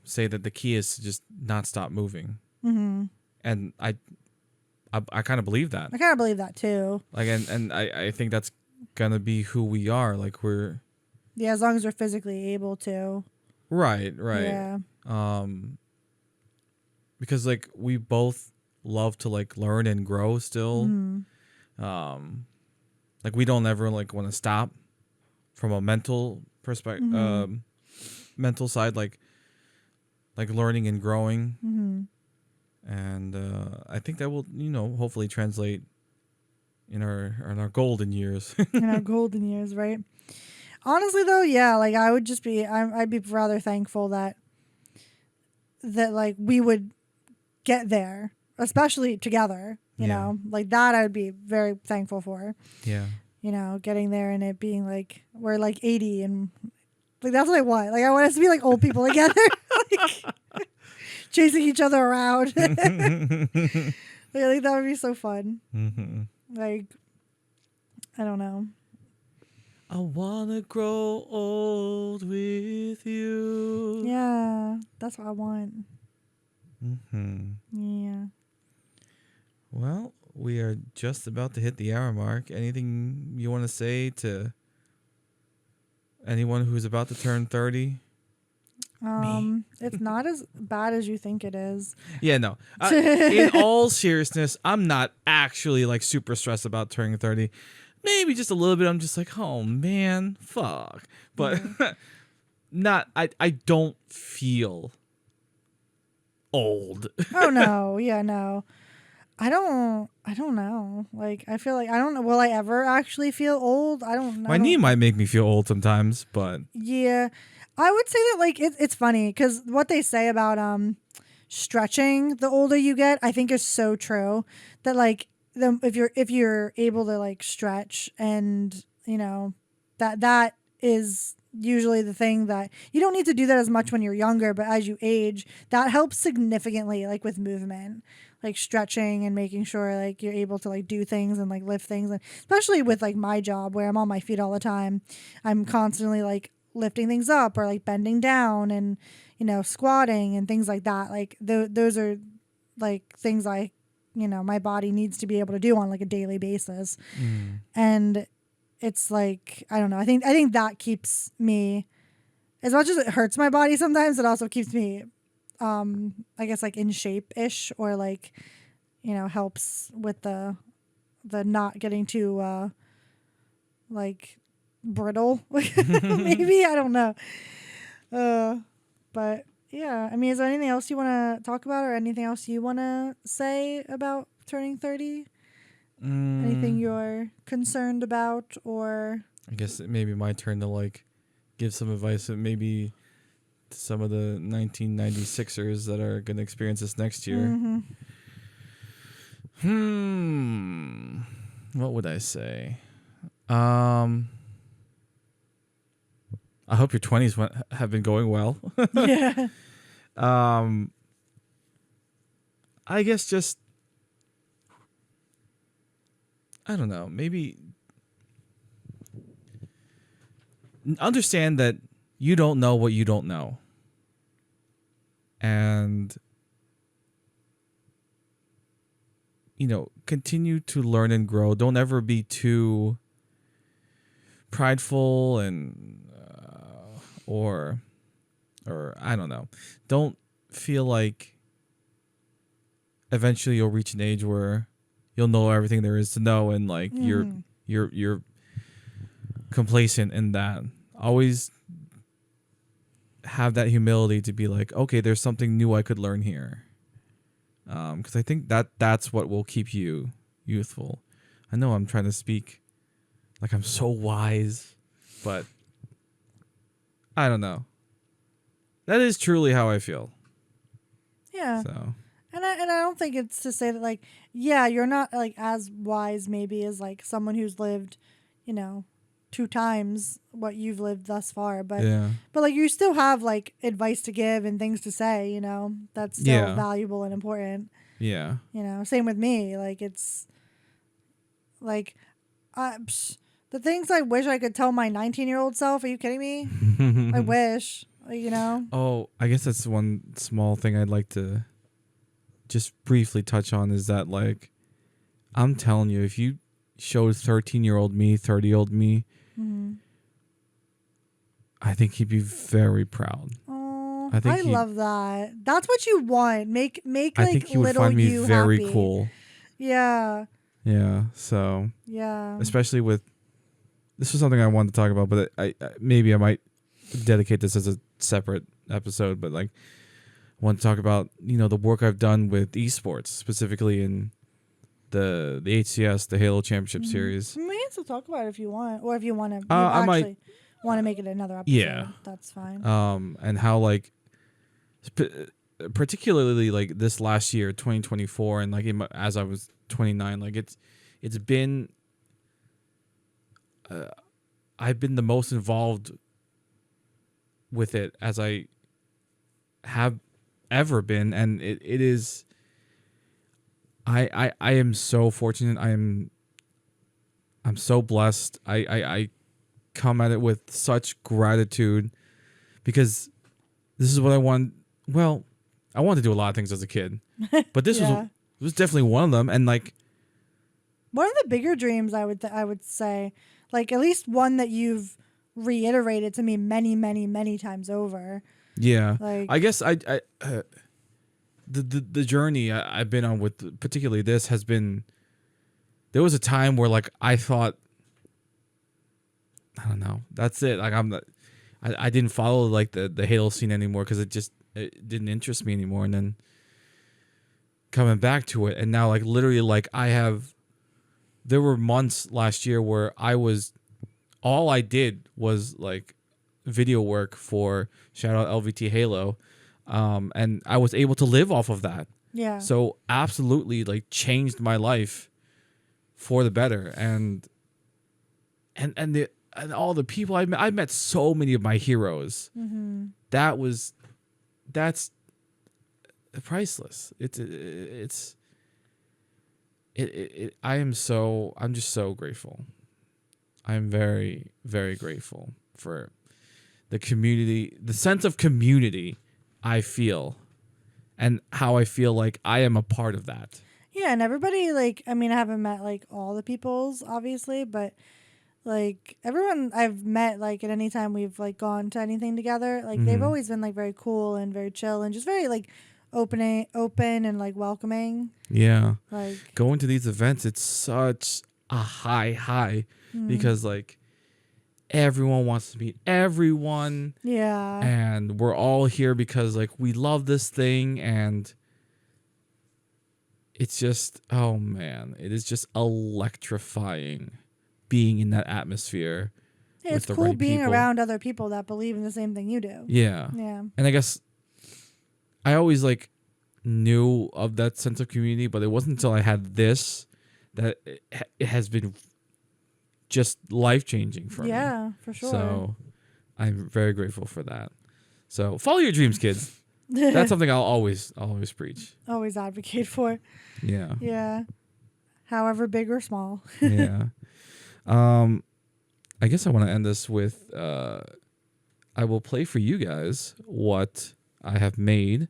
Speaker 1: say that the key is to just not stop moving. And I kind of believe that.
Speaker 3: I kind of believe that too.
Speaker 1: Like, and I think that's gonna be who we are. Like we're.
Speaker 3: Yeah, as long as we're physically able to.
Speaker 1: Right.
Speaker 3: Yeah.
Speaker 1: Because like we both love to like learn and grow still. Like we don't ever like want to stop from a mental perspective, mental side, like learning and growing. And I think that will hopefully translate in our golden years.
Speaker 3: In our golden years, right? Honestly though, yeah, like I would just be I'd be rather thankful that like we would get there, especially together, you know. Like that I would be very thankful for.
Speaker 1: Yeah.
Speaker 3: Getting there and it being like we're like 80 and like that's what I want. Like I want us to be like old people together. Like chasing each other around. Like, I think that would be so fun. Like I don't know.
Speaker 1: I wanna grow old with you.
Speaker 3: Yeah, that's what I want. Yeah.
Speaker 1: Well, we are just about to hit the hour mark. Anything you want to say to anyone who's about to turn 30?
Speaker 3: It's not as bad as you think it is.
Speaker 1: Yeah, no. In all seriousness, I'm not actually like super stressed about turning 30. Maybe just a little bit. I'm just like, oh man, fuck. But I don't feel old.
Speaker 3: Oh no, yeah, no. I don't know. Like I feel like I don't know. Will I ever actually feel old? I don't know.
Speaker 1: My knee might make me feel old sometimes, but
Speaker 3: yeah, I would say that like it's funny because what they say about stretching the older you get, I think is so true. That like if you're able to like stretch and that is usually the thing that you don't need to do that as much when you're younger, but as you age, that helps significantly like with movement, like stretching and making sure like you're able to like do things and like lift things, and especially with like my job where I'm on my feet all the time, I'm constantly like lifting things up or like bending down and squatting and things like that. Like those are like things my body needs to be able to do on like a daily basis. And it's like, I don't know. I think that keeps me, as much as it hurts my body sometimes, it also keeps me, I guess, like in shape ish, or like, helps with the not getting too like brittle. Maybe, I don't know. But yeah, I mean, is there anything else you want to talk about, or anything else you want to say about turning 30? Anything you're concerned about, or
Speaker 1: I guess it may be my turn to like give some advice that maybe to some of the 1996ers that are going to experience this next year. What would I say? I hope your 20s have been going well.
Speaker 3: yeah,
Speaker 1: I guess just, I don't know, maybe understand that you don't know what you don't know. And, continue to learn and grow. Don't ever be too prideful and, or I don't know. Don't feel like eventually you'll reach an age where you'll know everything there is to know, and like you're complacent in that. Always have that humility to be like, okay, there's something new I could learn here. Because I think that's what will keep you youthful. I know I'm trying to speak like I'm so wise, but I don't know. That is truly how I feel.
Speaker 3: yeah.
Speaker 1: So.
Speaker 3: And I don't think it's to say that, like, yeah, you're not like as wise maybe as like someone who's lived, 2 times what you've lived thus far, but
Speaker 1: Yeah.
Speaker 3: but like you still have like advice to give and things to say, that's still
Speaker 1: Yeah.
Speaker 3: valuable and important.
Speaker 1: Yeah.
Speaker 3: Same with me. Like, it's like the things I wish I could tell my 19-year-old self. Are you kidding me? I wish,
Speaker 1: Oh, I guess that's one small thing I'd like to just briefly touch on, is that, like, I'm telling you, if you showed 13-year-old me, 30-year-old me, I think he'd be very proud.
Speaker 3: Oh,
Speaker 1: I think
Speaker 3: I love that. That's what you want. Make
Speaker 1: I
Speaker 3: like
Speaker 1: think he would
Speaker 3: little
Speaker 1: find me
Speaker 3: you
Speaker 1: very
Speaker 3: happy.
Speaker 1: cool.
Speaker 3: Yeah.
Speaker 1: Yeah. So,
Speaker 3: Yeah.
Speaker 1: especially with, this was something I wanted to talk about, but I maybe I might dedicate this as a separate episode. But like, I want to talk about the work I've done with esports, specifically in the HCS, the Halo Championship Series.
Speaker 3: We can still talk about it if you want, or if you want to
Speaker 1: I might.
Speaker 3: actually want to make it another episode.
Speaker 1: Yeah.
Speaker 3: That's fine.
Speaker 1: And how, like, particularly like this last year, 2024, and like as I was 29, like it's been I've been the most involved with it as I have ever been, and it is, I am so fortunate. I'm so blessed. I come at it with such gratitude, because this is what I want. Well, I wanted to do a lot of things as a kid, but this was definitely one of them. And like,
Speaker 3: one of the bigger dreams, I would say, like, at least one that you've reiterated to me many, many, many times over.
Speaker 1: yeah,
Speaker 3: Like,
Speaker 1: I guess the journey I've been on with particularly this has been, there was a time where like I thought, I don't know, that's it. Like I didn't follow like the Halo scene anymore, because it didn't interest me anymore. And then coming back to it, and now like literally like there were months last year where all I did was like video work for shout out LVT Halo, and I was able to live off of that.
Speaker 3: yeah.
Speaker 1: So absolutely, like, changed my life for the better, and all the people I met so many of my heroes. That's priceless. I'm just so grateful. I'm very, very grateful for the community, the sense of community I feel, and how I feel like I am a part of that.
Speaker 3: Yeah, and everybody, like, I mean, I haven't met like all the peoples, obviously, but Like everyone I've met, like at any time we've like gone to anything together, like they've always been like very cool and very chill and just very like open and like welcoming.
Speaker 1: Yeah.
Speaker 3: Like
Speaker 1: Going to these events, it's such a high because like everyone wants to meet everyone.
Speaker 3: yeah,
Speaker 1: And we're all here because like we love this thing, and it's just, oh man, it is just electrifying being in that atmosphere.
Speaker 3: yeah, it's
Speaker 1: with the
Speaker 3: cool
Speaker 1: right
Speaker 3: being
Speaker 1: people.
Speaker 3: around other people that believe in the same thing you do.
Speaker 1: Yeah.
Speaker 3: Yeah.
Speaker 1: And I guess I always like knew of that sense of community, but it wasn't until I had this that it has been just life changing for me.
Speaker 3: Yeah, for sure.
Speaker 1: So I'm very grateful for that. So follow your dreams, kids. That's something I'll always preach.
Speaker 3: Always advocate for.
Speaker 1: Yeah.
Speaker 3: Yeah. However big or small.
Speaker 1: Yeah. I guess I want to end this with I will play for you guys what I have made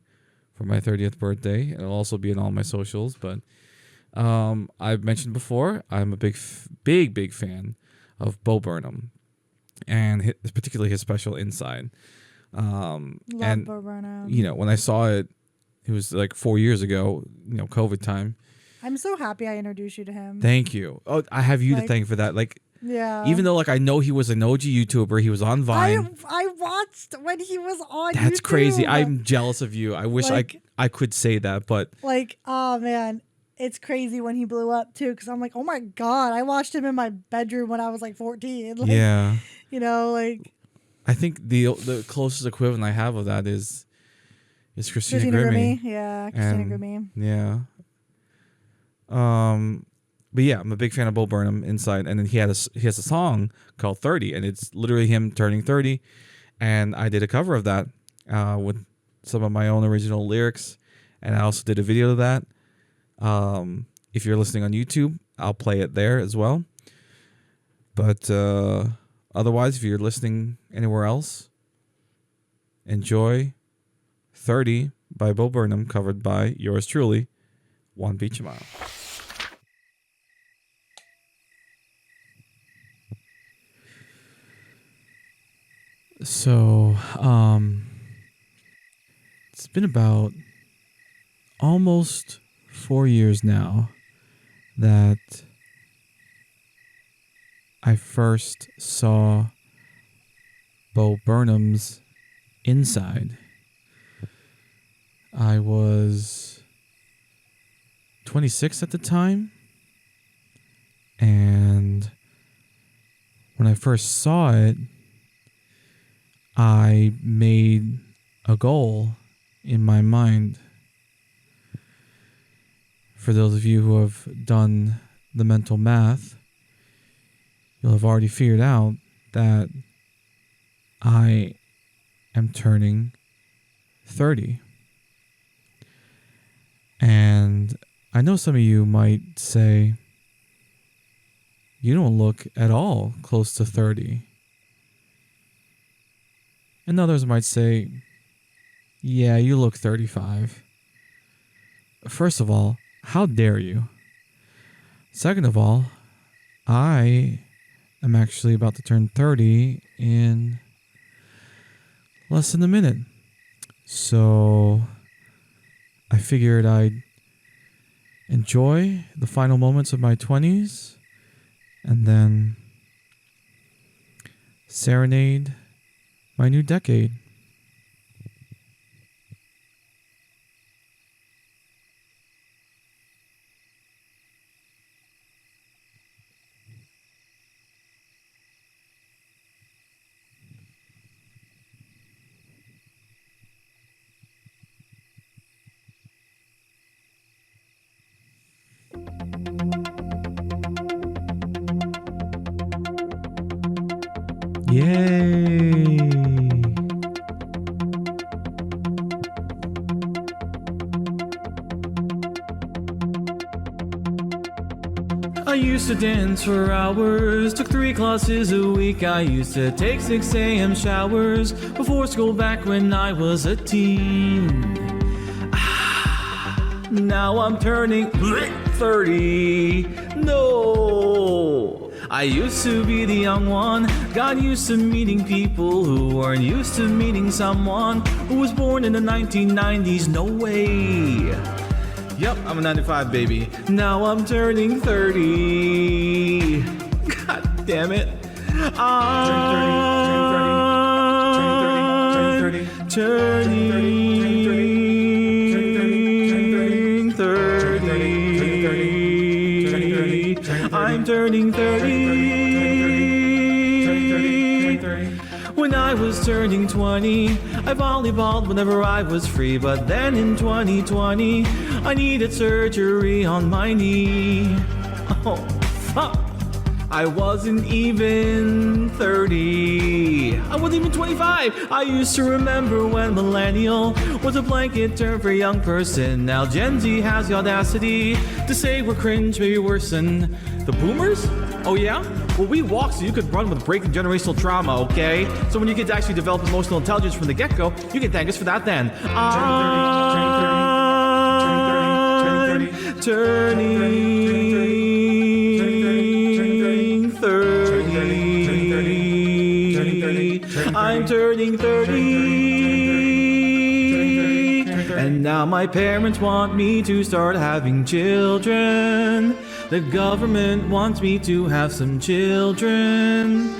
Speaker 1: for my 30th birthday. It'll also be in all my socials, but I've mentioned before, I'm a big fan of Bo Burnham, and particularly his special Inside.
Speaker 3: Love
Speaker 1: And
Speaker 3: Bo Burnham.
Speaker 1: you know, when I saw it, it was like 4 years ago, you know, COVID time.
Speaker 3: I'm so happy I introduced you to him.
Speaker 1: Thank you. Oh, I have you to
Speaker 3: Like,
Speaker 1: thank for that. Like,
Speaker 3: yeah.
Speaker 1: even though like I know he was an OG YouTuber, he was on Vine.
Speaker 3: I watched when he was on
Speaker 1: That's
Speaker 3: YouTube.
Speaker 1: crazy. I'm jealous of you. I wish
Speaker 3: Like-
Speaker 1: I could say that, but
Speaker 3: like, oh man, it's crazy when he blew up too. Because I'm like, oh my god, I watched him in my bedroom when I was like 14. Like,
Speaker 1: yeah.
Speaker 3: you know, like
Speaker 1: I think the closest equivalent I have of that is Christina
Speaker 3: Grimmie.
Speaker 1: Grimmie.
Speaker 3: Yeah, Christina
Speaker 1: And-
Speaker 3: Grimmie.
Speaker 1: Yeah. But yeah, I'm a big fan of Bo Burnham Inside, and then he has a song called 30, and it's literally him turning 30, and I did a cover of that with some of my own original lyrics, and I also did a video of that. If you're listening on YouTube, I'll play it there as well. But otherwise, if you're listening anywhere else, enjoy 30 by Bo Burnham, covered by yours truly, One Beach a Mile. So, it's been about almost 4 years now that I first saw Bo Burnham's Inside. I was 26 at the time, and when I first saw it, I made a goal in my mind. For those of you who have done the mental math, you'll have already figured out that I am turning 30. And I know some of you might say, you don't look at all close to 30. And others might say, yeah, you look 35. First of all, how dare you? Second of all, I am actually about to turn 30 in less than a minute. So I figured I'd enjoy the final moments of my 20s and then serenade my new decade. Yay! I used to dance for hours, took 3 classes a week. I used to take 6 a.m. showers before school back when I was a teen. Now I'm turning 30. No, I used to be the young one, got used to meeting people who weren't used to meeting someone who was born in the 1990s. No way. Yep, I'm a 95 baby. Now I'm turning 30. God damn it. Turning 30. I'm turning 30. When I was turning 20, I volleyballed whenever I was free. But then in 2020, I needed surgery on my knee. Oh, fuck. I wasn't even 30. I wasn't even 25. I used to remember when millennial was a blanket term for a young person. Now Gen Z has the audacity to say we're cringe, maybe worse than the boomers? Oh yeah? Well, we walk so you could run with breaking generational trauma, okay? So when you get to actually develop emotional intelligence from the get-go, you can thank us for that then. I'm turning 30. And now my parents want me to start having children. The government wants me to have some children.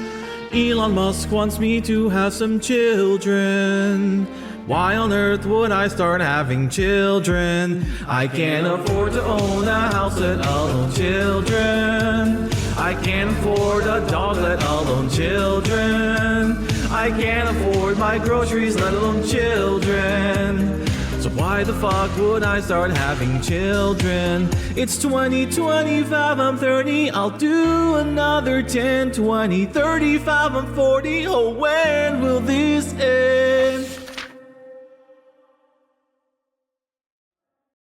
Speaker 1: Elon Musk wants me to have some children. Why on earth would I start having children? I can't afford to own a house, let alone children. I can't afford a dog, let alone children. I can't afford my groceries, let alone children. So why the fuck would I start having children? It's 2025, I'm 30. I'll do another 10, 20, 35, I'm 40. Oh, when will this end?